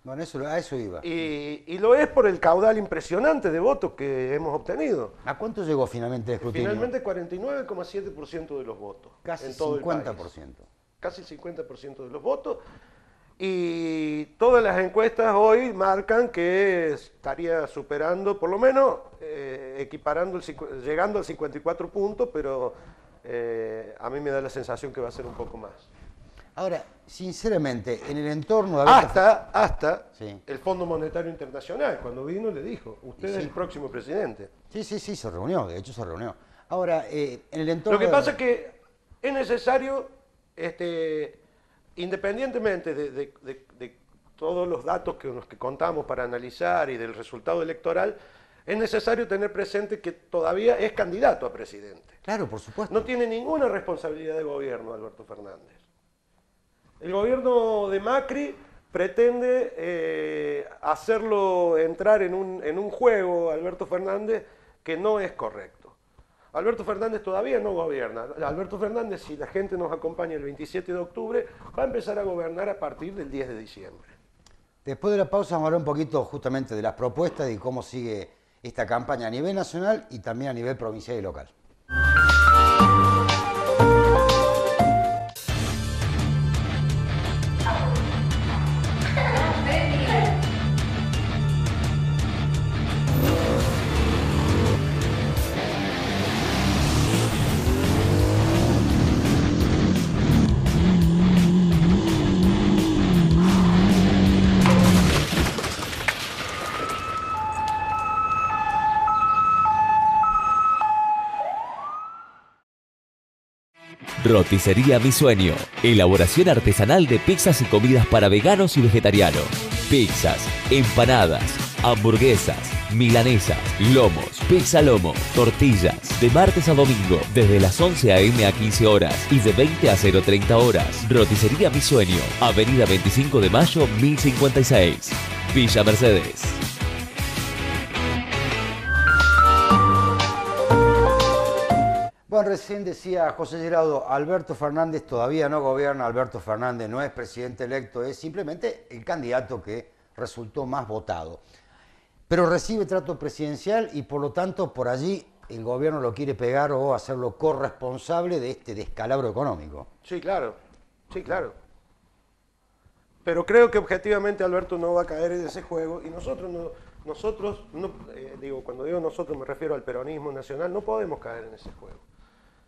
Bueno, a eso iba. Y lo es por el caudal impresionante de votos que hemos obtenido. ¿A cuánto llegó finalmente el escrutinio? Finalmente 49,7% de los votos. Casi en todo 50%. el país. Casi el 50% de los votos. Y todas las encuestas hoy marcan que estaría superando, por lo menos equiparando, llegando al 54 puntos, pero a mí me da la sensación que va a ser un poco más. Ahora, sinceramente, en el entorno de Alberto Hasta Sí. el Fondo Monetario Internacional, cuando vino le dijo, usted es el próximo presidente. Sí, se reunió, de hecho se reunió. Ahora, en el entorno... Lo que pasa es que es necesario, independientemente de todos los datos con los que contamos para analizar y del resultado electoral, es necesario tener presente que todavía es candidato a presidente. Claro, por supuesto. No tiene ninguna responsabilidad de gobierno Alberto Fernández. El gobierno de Macri pretende hacerlo entrar en un juego, Alberto Fernández, que no es correcto. Alberto Fernández todavía no gobierna. Alberto Fernández, si la gente nos acompaña el 27 de octubre, va a empezar a gobernar a partir del 10 de diciembre. Después de la pausa vamos a hablar un poquito justamente de las propuestas y cómo sigue esta campaña a nivel nacional y también a nivel provincial y local. Roticería Mi Sueño. Elaboración artesanal de pizzas y comidas para veganos y vegetarianos. Pizzas, empanadas, hamburguesas, milanesas, lomos, pizza lomo, tortillas. De martes a domingo, desde las 11 a.m. a 15 horas y de 20 a 0:30 horas. Roticería Mi Sueño. Avenida 25 de Mayo, 1056. Villa Mercedes. Bueno, recién decía José Gerardo, Alberto Fernández todavía no gobierna, Alberto Fernández no es presidente electo, es simplemente el candidato que resultó más votado. Pero recibe trato presidencial y por lo tanto por allí el gobierno lo quiere pegar o hacerlo corresponsable de este descalabro económico. Sí, claro. Sí, claro. Pero creo que objetivamente Alberto no va a caer en ese juego y cuando digo nosotros me refiero al peronismo nacional, no podemos caer en ese juego.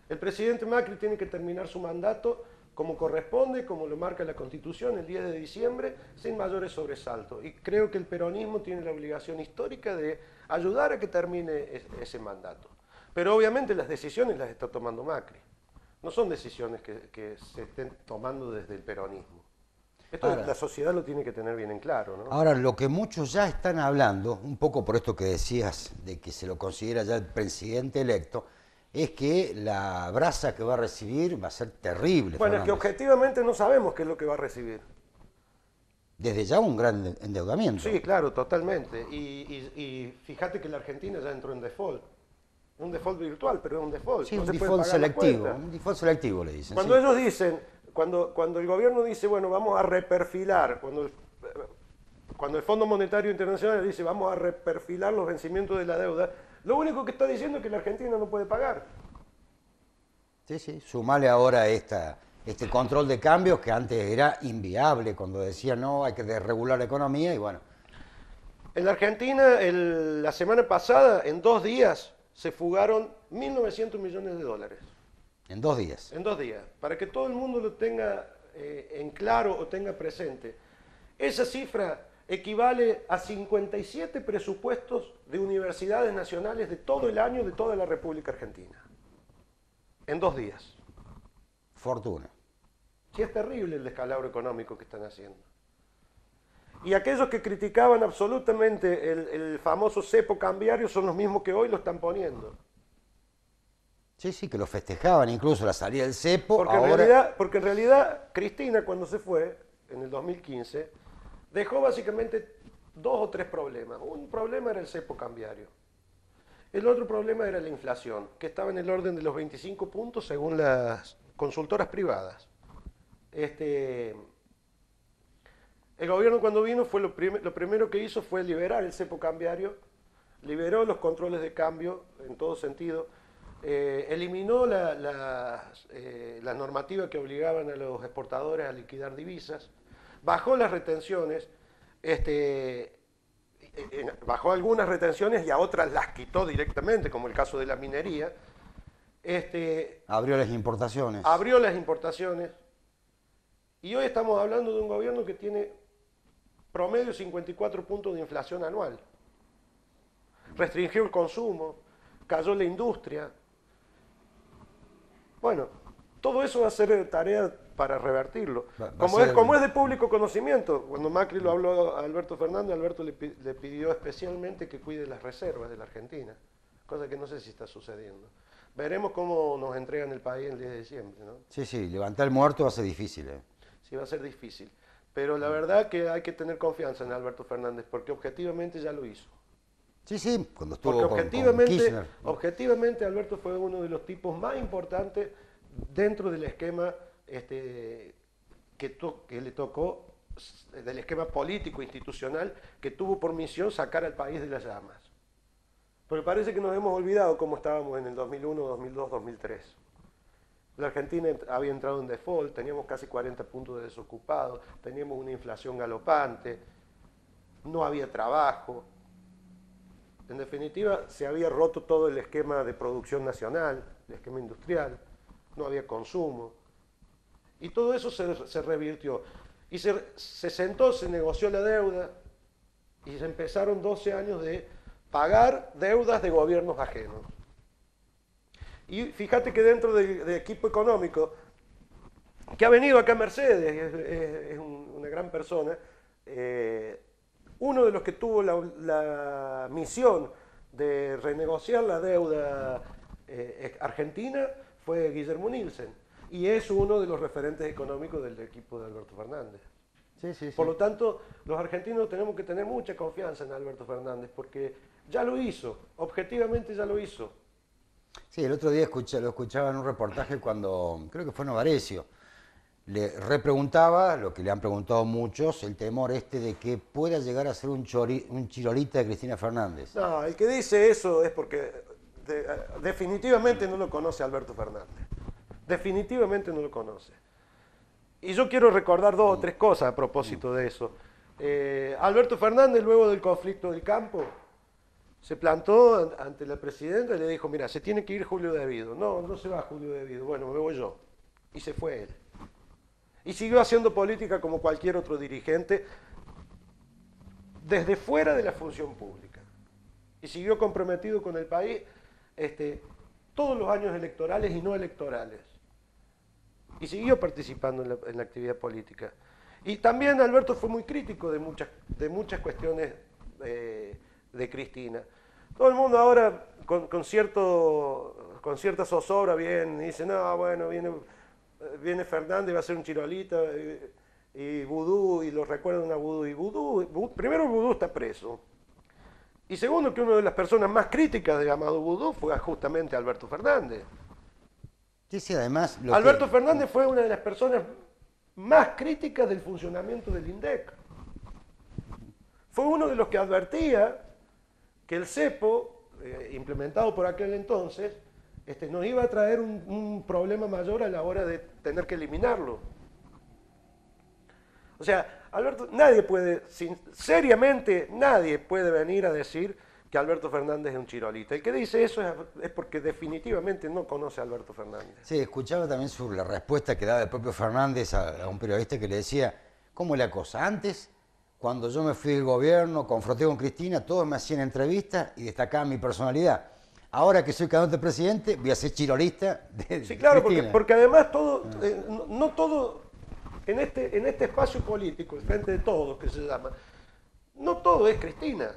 El presidente Macri tiene que terminar su mandato como corresponde, como lo marca la Constitución, el 10 de diciembre, sin mayores sobresaltos. Y creo que el peronismo tiene la obligación histórica de ayudar a que termine ese mandato. Pero obviamente las decisiones las está tomando Macri. No son decisiones que se estén tomando desde el peronismo. Esto Ahora, la sociedad lo tiene que tener bien en claro, ¿no? Ahora, lo que muchos ya están hablando, un poco por esto que decías, de que se lo considera ya el presidente electo, es que la brasa que va a recibir va a ser terrible. Bueno, es que Fernández. objetivamente no sabemos qué es lo que va a recibir. Desde ya un gran endeudamiento. Sí, claro, totalmente. Y fíjate que la Argentina ya entró en default. un default virtual, pero es un default. Sí, no un se puede default pagar la selectivo, cuenta. un default selectivo le dicen. Cuando sí. ellos dicen, cuando el gobierno dice, bueno, vamos a reperfilar, cuando el Fondo Monetario Internacional dice, vamos a reperfilar los vencimientos de la deuda, lo único que está diciendo es que la Argentina no puede pagar. Sí, sí, sumale ahora este control de cambios que antes era inviable, cuando decía no, hay que desregular la economía y bueno. En la Argentina, la semana pasada, en 2 días, se fugaron 1.900 millones de dólares. En 2 días. En 2 días. Para que todo el mundo lo tenga en claro o tenga presente. Esa cifra equivale a 57 presupuestos de universidades nacionales de todo el año de toda la República Argentina. En 2 días. Fortuna. Sí, es terrible el descalabro económico que están haciendo. Y aquellos que criticaban absolutamente el famoso cepo cambiario son los mismos que hoy lo están poniendo. Sí, sí, que lo festejaban, incluso la salida del cepo. Porque en realidad Cristina, cuando se fue, en el 2015, dejó básicamente 2 o 3 problemas. Un problema era el cepo cambiario. El otro problema era la inflación, que estaba en el orden de los 25 puntos según las consultoras privadas. El gobierno cuando vino fue lo primero que hizo fue liberar el cepo cambiario, liberó los controles de cambio en todo sentido, eliminó la normativa que obligaban a los exportadores a liquidar divisas, bajó las retenciones, bajó algunas retenciones y a otras las quitó directamente, como el caso de la minería. Abrió las importaciones. Abrió las importaciones. Y hoy estamos hablando de un gobierno que tiene promedio 54 puntos de inflación anual. Restringió el consumo, cayó la industria. Bueno, todo eso va a ser tarea para revertirlo. Como es de público conocimiento, cuando Macri lo habló a Alberto Fernández, Alberto le pidió especialmente que cuide las reservas de la Argentina, cosa que no sé si está sucediendo. Veremos cómo nos entregan el país el 10 de diciembre, ¿no? Sí, sí, levantar el muerto va a ser difícil. Sí, va a ser difícil. Pero la verdad que hay que tener confianza en Alberto Fernández, porque objetivamente ya lo hizo. Sí, sí, cuando estuvo Porque con Kirchner. objetivamente Alberto fue uno de los tipos más importantes dentro del esquema que le tocó, del esquema político institucional que tuvo por misión sacar al país de las llamas. Pero parece que nos hemos olvidado cómo estábamos en el 2001, 2002, 2003. La Argentina había entrado en default, teníamos casi 40 puntos de desocupados, teníamos una inflación galopante, no había trabajo. En definitiva, se había roto todo el esquema de producción nacional, el esquema industrial, no había consumo. Y todo eso se revirtió. Y se sentó, se negoció la deuda y se empezaron 12 años de pagar deudas de gobiernos ajenos. Y fíjate que dentro del equipo económico, que ha venido acá Mercedes, es una gran persona, uno de los que tuvo la misión de renegociar la deuda argentina fue Guillermo Nielsen, y es uno de los referentes económicos del equipo de Alberto Fernández. Sí, sí, sí. Por lo tanto, los argentinos tenemos que tener mucha confianza en Alberto Fernández, porque ya lo hizo, objetivamente ya lo hizo. Sí, el otro día lo escuchaba en un reportaje cuando, creo que fue Novarecio, le repreguntaba, lo que le han preguntado muchos, el temor de que pueda llegar a ser un chirolita de Cristina Fernández. No, el que dice eso es porque definitivamente no lo conoce Alberto Fernández. Definitivamente no lo conoce. Y yo quiero recordar 2 o 3 cosas a propósito de eso. Alberto Fernández, luego del conflicto del campo, se plantó ante la presidenta y le dijo, mira, se tiene que ir Julio De Vido. No, no se va Julio De Vido. Bueno, me voy yo. Y se fue él. Y siguió haciendo política como cualquier otro dirigente desde fuera de la función pública. Y siguió comprometido con el país todos los años electorales y no electorales. Y siguió participando en la actividad política. Y también Alberto fue muy crítico de muchas cuestiones de Cristina. Todo el mundo ahora con cierta zozobra viene y dice, no, bueno, viene Fernández, va a ser un chirolita y vudú, y lo recuerdan a vudú. Y primero vudú está preso. Y segundo, que una de las personas más críticas de Amadou Boudou fue justamente Alberto Fernández. Sí, sí, además... Alberto Fernández fue una de las personas más críticas del funcionamiento del INDEC. Fue uno de los que advertía que el cepo, implementado por aquel entonces, nos iba a traer un problema mayor a la hora de tener que eliminarlo. O sea, Alberto, seriamente nadie puede venir a decir que Alberto Fernández es un chirolita. El que dice eso es porque definitivamente no conoce a Alberto Fernández. Sí, escuchaba también sobre la respuesta que daba el propio Fernández a un periodista que le decía, ¿cómo es la cosa? Antes, cuando yo me fui del gobierno, confronté con Cristina, todos me hacían entrevistas y destacaban mi personalidad. Ahora que soy candidato a presidente, voy a ser chirolista de Sí, claro, Cristina. porque además todo, no todo, en este espacio político, el frente de todos que se llama, no todo es Cristina.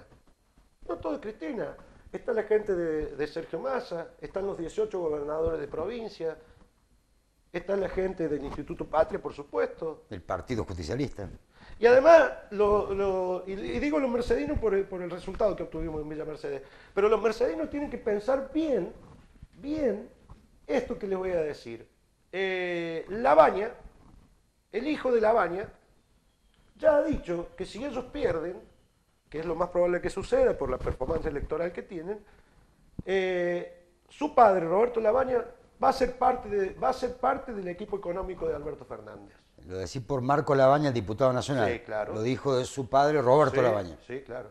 No todo es Cristina. Está la gente de Sergio Massa, están los 18 gobernadores de provincia, está la gente del Instituto Patria, por supuesto. El Partido Justicialista. Y además, y digo los mercedinos por el resultado que obtuvimos en Villa Mercedes, pero los mercedinos tienen que pensar bien esto que les voy a decir. Labaña, el hijo de Labaña, ya ha dicho que si ellos pierden, que es lo más probable que suceda por la performance electoral que tienen, su padre, Roberto Labaña, va a ser parte del equipo económico de Alberto Fernández. Lo decís por Marco Labaña, el diputado nacional. Sí, claro. Lo dijo de su padre, Roberto Labaña. Sí, claro.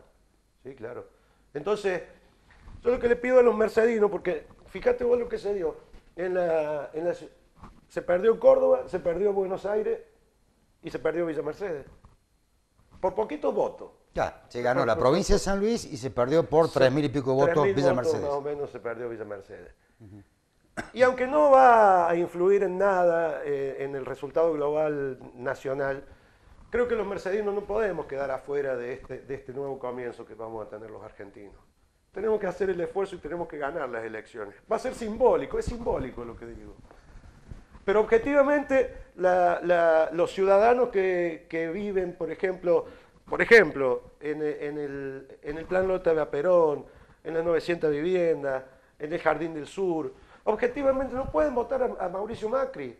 Sí, claro. Entonces, yo lo que le pido a los mercedinos, porque fíjate vos lo que se dio. Se perdió Córdoba, se perdió Buenos Aires y se perdió Villa Mercedes. Por poquitos votos. Ya, se ganó la provincia de San Luis y se perdió por 3.000 y pico de votos 3.000 Villa votos Mercedes. más o menos se perdió Villa Mercedes. Y aunque no va a influir en nada en el resultado global nacional, creo que los mercedinos no podemos quedar afuera de este nuevo comienzo que vamos a tener los argentinos. Tenemos que hacer el esfuerzo y tenemos que ganar las elecciones. Va a ser simbólico, es simbólico lo que digo. Pero objetivamente los ciudadanos que viven, por ejemplo, en el Plan Lota de Perón, en las 900 viviendas, en el Jardín del Sur, objetivamente no pueden votar a Mauricio Macri,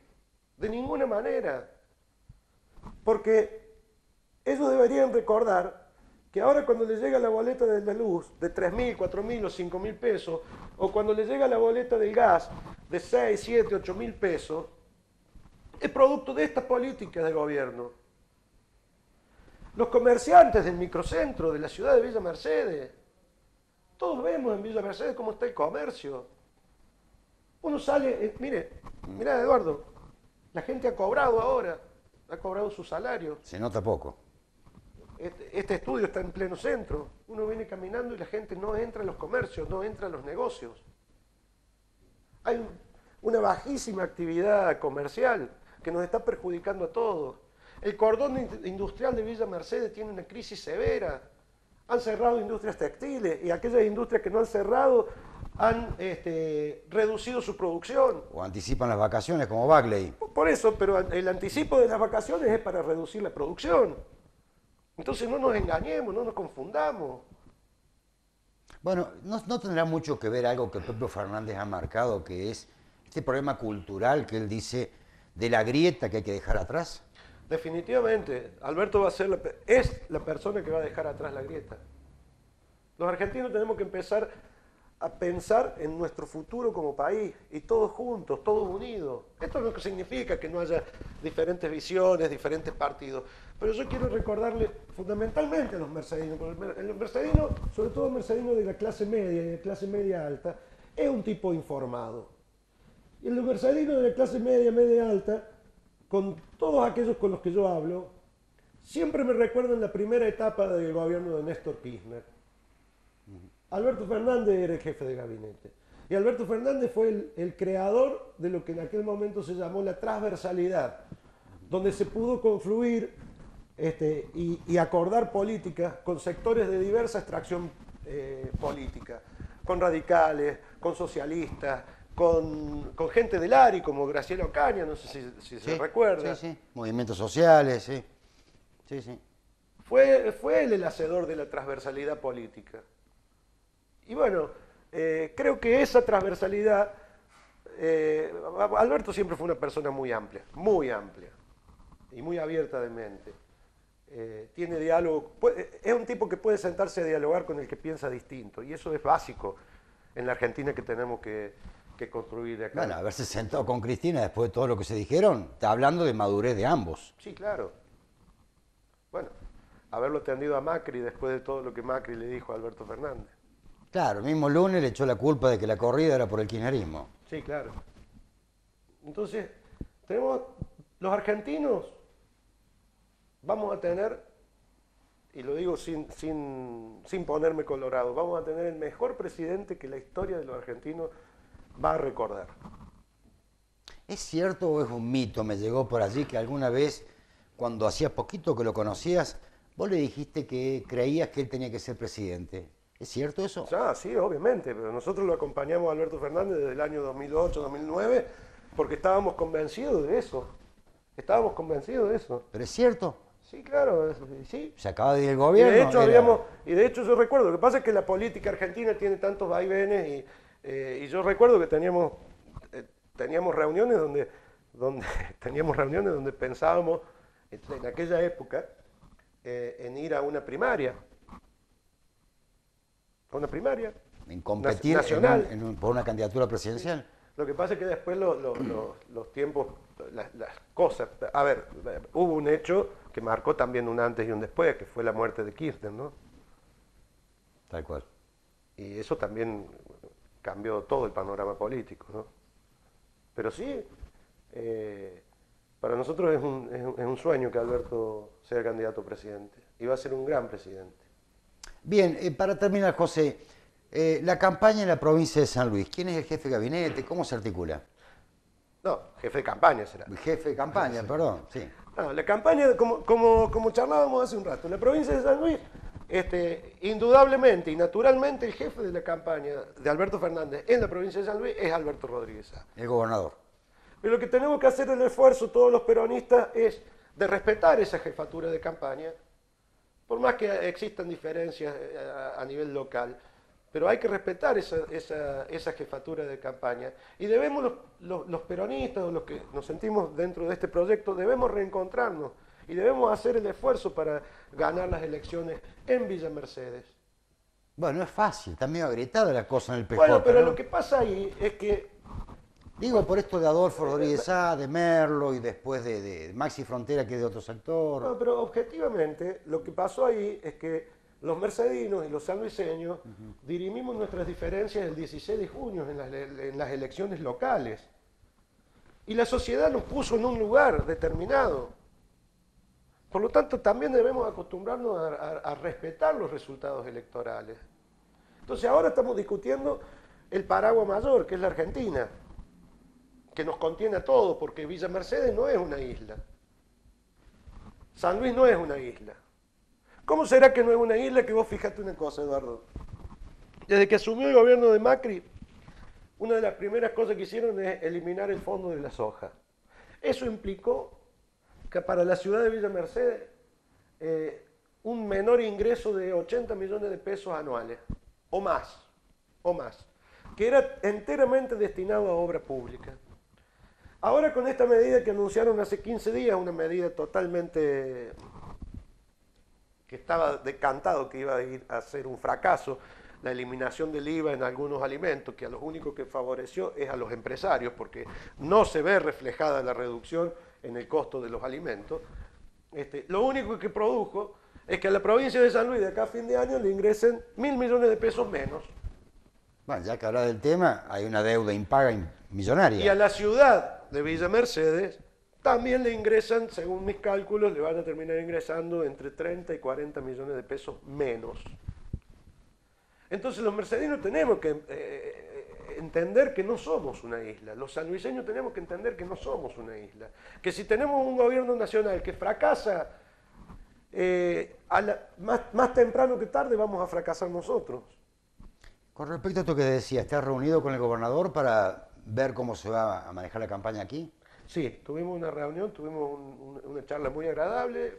de ninguna manera. Porque ellos deberían recordar que ahora cuando les llega la boleta de la luz de 3.000, 4.000 o 5.000 pesos, o cuando les llega la boleta del gas de 6, 7, 8.000 pesos, es producto de estas políticas de gobierno. Los comerciantes del microcentro de la ciudad de Villa Mercedes, todos vemos en Villa Mercedes cómo está el comercio. Uno sale, mira Eduardo, la gente ha cobrado ahora, ha cobrado su salario. Se nota poco. Este estudio está en pleno centro. Uno viene caminando y la gente no entra a los comercios, no entra a los negocios. Hay una bajísima actividad comercial que nos está perjudicando a todos. El cordón industrial de Villa Mercedes tiene una crisis severa. Han cerrado industrias textiles y aquellas industrias que no han cerrado han reducido su producción. O anticipan las vacaciones como Bagley. Por eso, pero el anticipo de las vacaciones es para reducir la producción. Entonces no nos engañemos, no nos confundamos. Bueno, no tendrá mucho que ver algo que el propio Fernández ha marcado, que es este problema cultural que él dice de la grieta que hay que dejar atrás. Definitivamente, Alberto va a ser es la persona que va a dejar atrás la grieta. Los argentinos tenemos que empezar a pensar en nuestro futuro como país y todos juntos, todos unidos. Esto no significa que no haya diferentes visiones, diferentes partidos, pero yo quiero recordarle fundamentalmente a los mercedinos, porque el mercedino, sobre todo el mercedino de la clase media y de clase media alta, es un tipo informado. Y el mercedino de la clase media, media alta, con todos aquellos con los que yo hablo, siempre me recuerdan la primera etapa del gobierno de Néstor Kirchner. Alberto Fernández era el jefe de gabinete. Y Alberto Fernández fue el creador de lo que en aquel momento se llamó la transversalidad, donde se pudo confluir y acordar políticas con sectores de diversa extracción política, con radicales, con socialistas, con gente del ARI como Graciela Ocaña, no sé si se recuerda. Sí, sí. Movimientos sociales, sí. Sí, sí. Fue él el hacedor de la transversalidad política. Y bueno, creo que esa transversalidad, Alberto siempre fue una persona muy amplia y muy abierta de mente. Tiene diálogo, es un tipo que puede sentarse a dialogar con el que piensa distinto, y eso es básico en la Argentina que tenemos que construir de acá. Bueno, haberse sentado con Cristina después de todo lo que se dijeron, está hablando de madurez de ambos. Sí, claro. Bueno, haberlo atendido a Macri después de todo lo que Macri le dijo a Alberto Fernández. Claro, el mismo lunes le echó la culpa de que la corrida era por el kirchnerismo. Sí, claro. Entonces, tenemos los argentinos, vamos a tener, y lo digo sin ponerme colorado, vamos a tener el mejor presidente que la historia de los argentinos va a recordar. ¿Es cierto o es un mito? Me llegó por allí que alguna vez, cuando hacía poquito que lo conocías, vos le dijiste que creías que él tenía que ser presidente. ¿Es cierto eso? Sí, obviamente, pero nosotros lo acompañamos a Alberto Fernández desde el año 2008, 2009, porque estábamos convencidos de eso. Estábamos convencidos de eso. ¿Pero es cierto? Sí, claro, sí. Se acaba de ir el Y gobierno. de hecho yo recuerdo, lo que pasa es que la política argentina tiene tantos vaivenes y yo recuerdo que teníamos reuniones donde pensábamos en aquella época en ir a una primaria. Una primaria. En competir nacional. por una candidatura presidencial. Lo que pasa es que después los tiempos, las cosas... A ver, hubo un hecho que marcó también un antes y un después, que fue la muerte de Kirchner, ¿no? Tal cual. Y eso también cambió todo el panorama político, ¿no? Pero sí, para nosotros es un sueño que Alberto sea candidato a presidente. Y va a ser un gran presidente. Bien, para terminar, José, la campaña en la provincia de San Luis, ¿quién es el jefe de gabinete? ¿Cómo se articula? No, jefe de campaña será. El jefe de campaña, perdón, sí. No, la campaña, como charlábamos hace un rato, en la provincia de San Luis, indudablemente y naturalmente el jefe de la campaña de Alberto Fernández en la provincia de San Luis es Alberto Rodríguez Sá. El gobernador. Pero lo que tenemos que hacer el esfuerzo todos los peronistas es de respetar esa jefatura de campaña, por más que existan diferencias a nivel local, pero hay que respetar esa jefatura de campaña. Y debemos, los peronistas o los que nos sentimos dentro de este proyecto, debemos reencontrarnos y debemos hacer el esfuerzo para ganar las elecciones en Villa Mercedes. Bueno, es fácil, está medio gritada la cosa en el PJ. Bueno, pero ¿no? lo que pasa ahí es que... Digo, por esto de Adolfo Rodríguez Sá, de Merlo y después de Maxi Frontera, que es de otro sector. No, pero objetivamente lo que pasó ahí es que los mercedinos y los sanluiseños dirimimos nuestras diferencias el 16 de junio en las elecciones locales. Y la sociedad nos puso en un lugar determinado. Por lo tanto, también debemos acostumbrarnos a respetar los resultados electorales. Entonces ahora estamos discutiendo el paraguas mayor, que es la Argentina, que nos contiene a todos, porque Villa Mercedes no es una isla. San Luis no es una isla. ¿Cómo será que no es una isla? Que vos fíjate una cosa, Eduardo. Desde que asumió el gobierno de Macri, una de las primeras cosas que hicieron es eliminar el fondo de la soja. Eso implicó que para la ciudad de Villa Mercedes un menor ingreso de 80 millones de pesos anuales, o más, que era enteramente destinado a obra pública. Ahora con esta medida que anunciaron hace 15 días, una medida totalmente que estaba decantado que iba a ir a ser un fracaso, la eliminación del IVA en algunos alimentos, que a los únicos que favoreció es a los empresarios, porque no se ve reflejada la reducción en el costo de los alimentos. Lo único que produjo es que a la provincia de San Luis de acá a fin de año le ingresen 1.000 millones de pesos menos. Bueno, ya que habla del tema, hay una deuda impaga millonaria. Y a la ciudad de Villa Mercedes también le ingresan, según mis cálculos, le van a terminar ingresando entre 30 y 40 millones de pesos menos. Entonces los mercedinos tenemos que entender que no somos una isla. Los sanluiseños tenemos que entender que no somos una isla. Que si tenemos un gobierno nacional que fracasa, más temprano que tarde vamos a fracasar nosotros. Con respecto a esto que decía, ¿estás reunido con el gobernador para ver cómo se va a manejar la campaña aquí? Sí, tuvimos una reunión, tuvimos una charla muy agradable,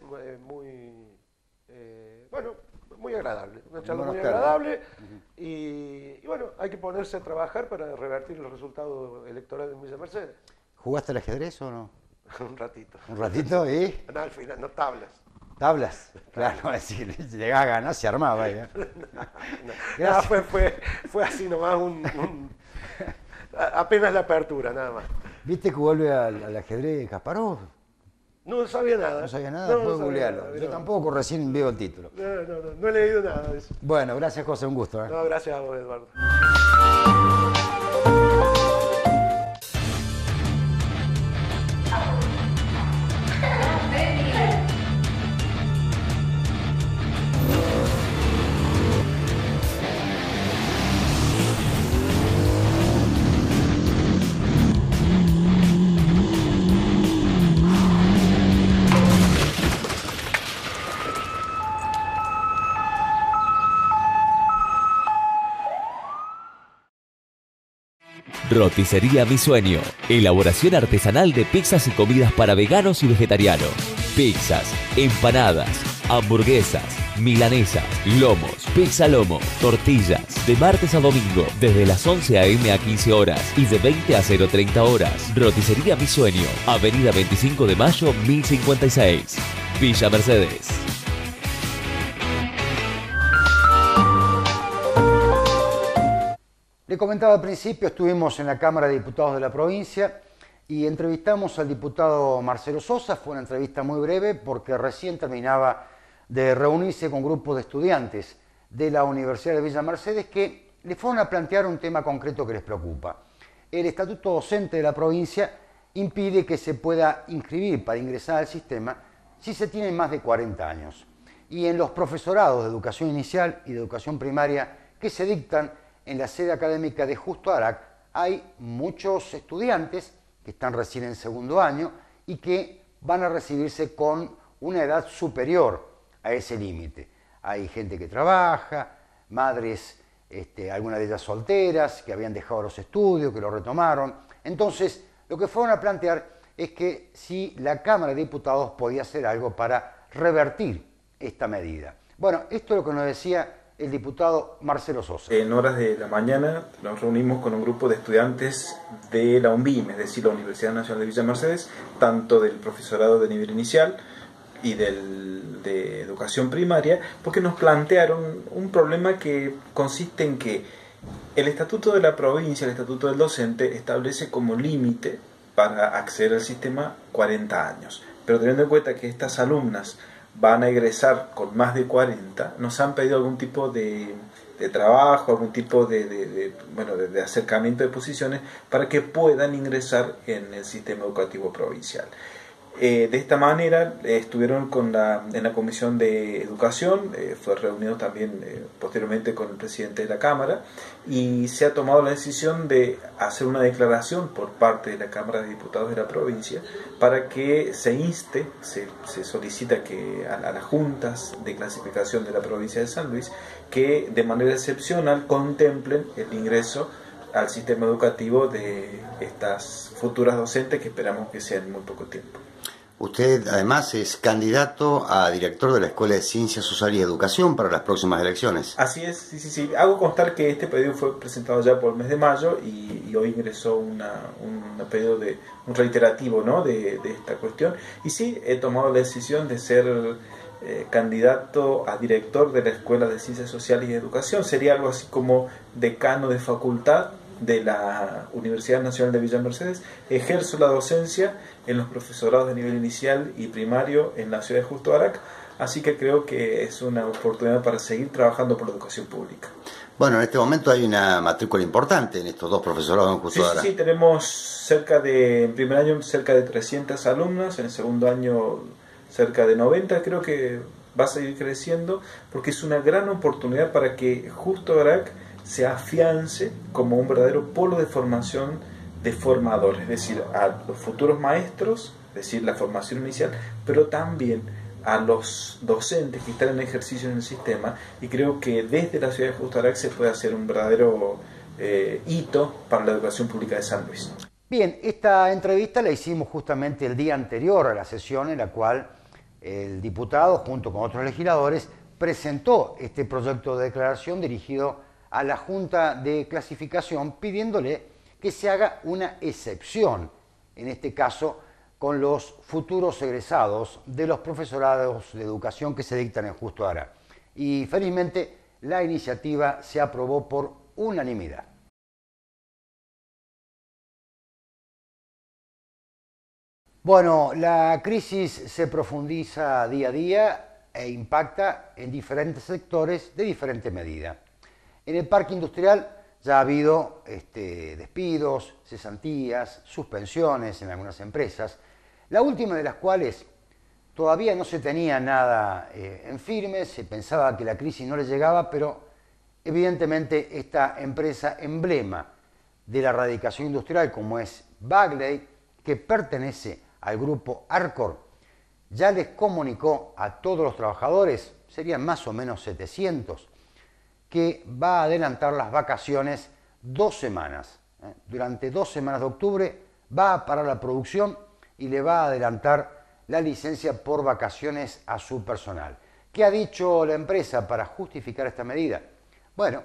bueno, muy agradable, una charla Buenas muy tardes. agradable y bueno, hay que ponerse a trabajar para revertir los resultados electorales en Villa Mercedes. ¿Jugaste al ajedrez o no? Un ratito. Un ratito y No, al final, no tablas. tablas. Claro, es decir, llegaba a ganar, se armaba ahí. ¿Eh? No, Gracias. fue así nomás apenas la apertura, nada más. ¿Viste que vuelve al ajedrez Kasparov? No sabía nada. No sabía nada, No, puedes sabía googlearlo. nada, Yo mirá. tampoco, recién veo el título. No he leído nada de eso. Bueno, gracias José, un gusto. ¿Eh? No, gracias a vos, Eduardo. Roticería Mi Sueño. Elaboración artesanal de pizzas y comidas para veganos y vegetarianos. Pizzas, empanadas, hamburguesas, milanesas, lomos, pizza lomo, tortillas. De martes a domingo, desde las 11 a.m. a 15 horas y de 20 a 0:30 horas. Roticería Mi Sueño. Avenida 25 de Mayo, 1056. Villa Mercedes. Le comentaba al principio, estuvimos en la Cámara de Diputados de la provincia y entrevistamos al diputado Marcelo Sosa. Fue una entrevista muy breve porque recién terminaba de reunirse con grupos de estudiantes de la Universidad de Villa Mercedes que le fueron a plantear un tema concreto que les preocupa. El estatuto docente de la provincia impide que se pueda inscribir para ingresar al sistema si se tienen más de 40 años. Y en los profesorados de educación inicial y de educación primaria que se dictan en la sede académica de Justo Arac hay muchos estudiantes que están recién en segundo año y que van a recibirse con una edad superior a ese límite. Hay gente que trabaja, madres, algunas de ellas solteras, que habían dejado los estudios, que lo retomaron. Entonces, lo que fueron a plantear es que si la Cámara de Diputados podía hacer algo para revertir esta medida. Bueno, esto es lo que nos decía el diputado Marcelo Sosa. En horas de la mañana nos reunimos con un grupo de estudiantes de la UNVIM, es decir, la Universidad Nacional de Villa Mercedes, tanto del profesorado de nivel inicial y de educación primaria, porque nos plantearon un problema que consiste en que el estatuto de la provincia, el estatuto del docente, establece como límite para acceder al sistema 40 años. Pero teniendo en cuenta que estas alumnas van a egresar con más de 40, nos han pedido algún tipo de trabajo, algún tipo de acercamiento de posiciones para que puedan ingresar en el sistema educativo provincial. De esta manera estuvieron en la Comisión de Educación, fue reunido también posteriormente con el presidente de la Cámara, y se ha tomado la decisión de hacer una declaración por parte de la Cámara de Diputados de la provincia para que se inste, se solicita que a las juntas de clasificación de la provincia de San Luis que de manera excepcional contemplen el ingreso al sistema educativo de estas futuras docentes que esperamos que sean en muy poco tiempo. Usted además es candidato a director de la Escuela de Ciencias Sociales y Educación para las próximas elecciones. Así es, sí. Hago constar que este pedido fue presentado ya por el mes de mayo y hoy ingresó un pedido un reiterativo, ¿no?, de esta cuestión. Y sí, he tomado la decisión de ser candidato a director de la Escuela de Ciencias Sociales y Educación. Sería algo así como decano de facultad de la Universidad Nacional de Villa Mercedes. Ejerzo la docencia en los profesorados de nivel inicial y primario en la ciudad de Justo Arac, así que creo que es una oportunidad para seguir trabajando por la educación pública. Bueno, en este momento hay una matrícula importante en estos dos profesorados en Justo Arac. Sí, tenemos en primer año cerca de 300 alumnas, en el segundo año cerca de 90, creo que va a seguir creciendo porque es una gran oportunidad para que Justo Arac se afiance como un verdadero polo de formación de formadores, es decir, a los futuros maestros, es decir, la formación inicial, pero también a los docentes que están en ejercicio en el sistema, y creo que desde la ciudad de Justo Arac se puede hacer un verdadero hito para la educación pública de San Luis. Bien, esta entrevista la hicimos justamente el día anterior a la sesión en la cual el diputado, junto con otros legisladores, presentó este proyecto de declaración dirigido a la Junta de Clasificación pidiéndole que se haga una excepción, en este caso con los futuros egresados de los profesorados de educación que se dictan en Justo Ara. Y felizmente la iniciativa se aprobó por unanimidad. Bueno, la crisis se profundiza día a día e impacta en diferentes sectores de diferente medida. En el parque industrial ya ha habido despidos, cesantías, suspensiones en algunas empresas, la última de las cuales todavía no se tenía nada en firme, se pensaba que la crisis no le llegaba, pero evidentemente esta empresa emblema de la radicación industrial como es Bagley, que pertenece al grupo Arcor, ya les comunicó a todos los trabajadores, serían más o menos 700, que va a adelantar las vacaciones 2 semanas. Durante 2 semanas de octubre va a parar la producción y le va a adelantar la licencia por vacaciones a su personal. ¿Qué ha dicho la empresa para justificar esta medida? Bueno,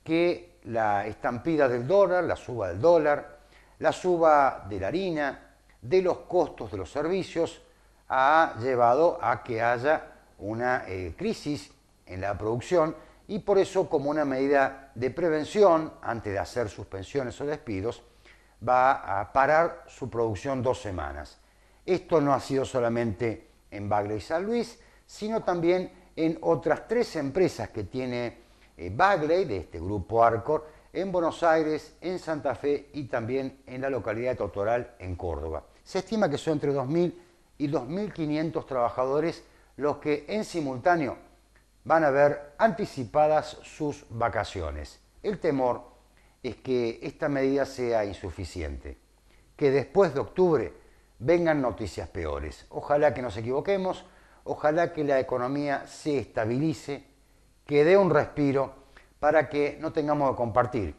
que la estampida del dólar, la suba del dólar, la suba de la harina, de los costos de los servicios, ha llevado a que haya una crisis en la producción y por eso, como una medida de prevención, antes de hacer suspensiones o despidos, va a parar su producción 2 semanas. Esto no ha sido solamente en Bagley y San Luis, sino también en otras 3 empresas que tiene Bagley, de este grupo Arcor, en Buenos Aires, en Santa Fe y también en la localidad de Totoral, en Córdoba. Se estima que son entre 2.000 y 2.500 trabajadores los que en simultáneo van a ver anticipadas sus vacaciones. El temor es que esta medida sea insuficiente, que después de octubre vengan noticias peores. Ojalá que nos equivoquemos, ojalá que la economía se estabilice, que dé un respiro para que no tengamos que compartir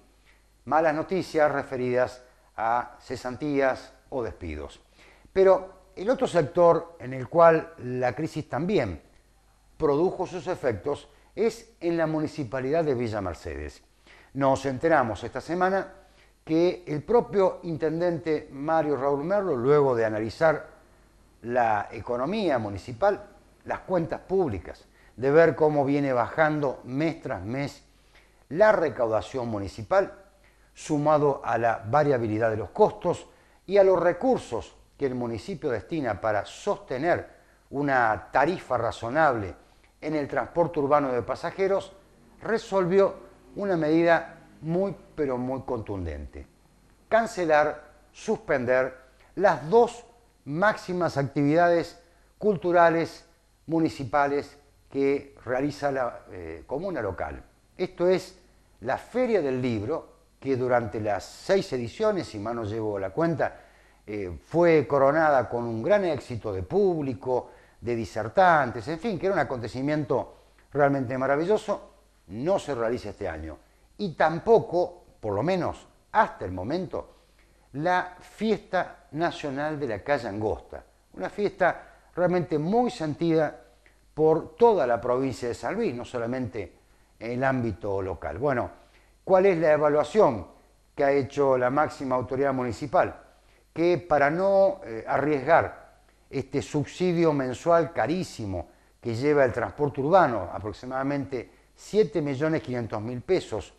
malas noticias referidas a cesantías o despidos. Pero el otro sector en el cual la crisis también produjo sus efectos es en la municipalidad de Villa Mercedes. Nos enteramos esta semana que el propio intendente Mario Raúl Merlo, luego de analizar la economía municipal, las cuentas públicas, de ver cómo viene bajando mes tras mes la recaudación municipal, sumado a la variabilidad de los costos y a los recursos que el municipio destina para sostener una tarifa razonable en el transporte urbano de pasajeros, resolvió una medida muy pero muy contundente: cancelar, suspender las 2 máximas actividades culturales municipales que realiza la comuna local. Esto es la Feria del Libro, que durante las 6 ediciones, si mal no llevo la cuenta, fue coronada con un gran éxito de público, de disertantes, en fin, que era un acontecimiento realmente maravilloso. No se realiza este año. Y tampoco, por lo menos hasta el momento, la Fiesta Nacional de la Calle Angosta, una fiesta realmente muy sentida por toda la provincia de San Luis, no solamente en el ámbito local. Bueno, ¿cuál es la evaluación que ha hecho la máxima autoridad municipal? Que para no arriesgar este subsidio mensual carísimo que lleva el transporte urbano, aproximadamente 7.500.000 pesos,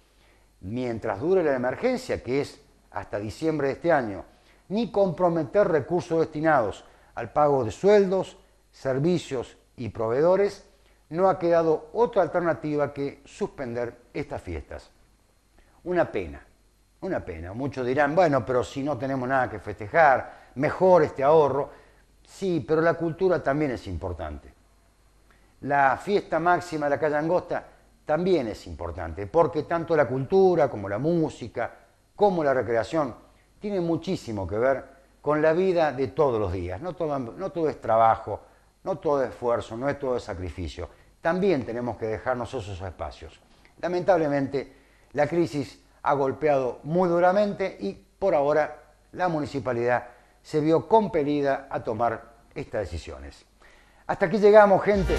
mientras dure la emergencia, que es hasta diciembre de este año, ni comprometer recursos destinados al pago de sueldos, servicios y proveedores, no ha quedado otra alternativa que suspender estas fiestas. Una pena. Muchos dirán, bueno, pero si no tenemos nada que festejar, mejor este ahorro. Sí, pero la cultura también es importante. La fiesta máxima de la Calle Angosta también es importante, porque tanto la cultura como la música, como la recreación, tienen muchísimo que ver con la vida de todos los días. No todo es trabajo, no todo es esfuerzo, no es todo es sacrificio. También tenemos que dejarnos esos espacios. Lamentablemente, la crisis ha golpeado muy duramente y por ahora la municipalidad se vio compelida a tomar estas decisiones. Hasta aquí llegamos, gente.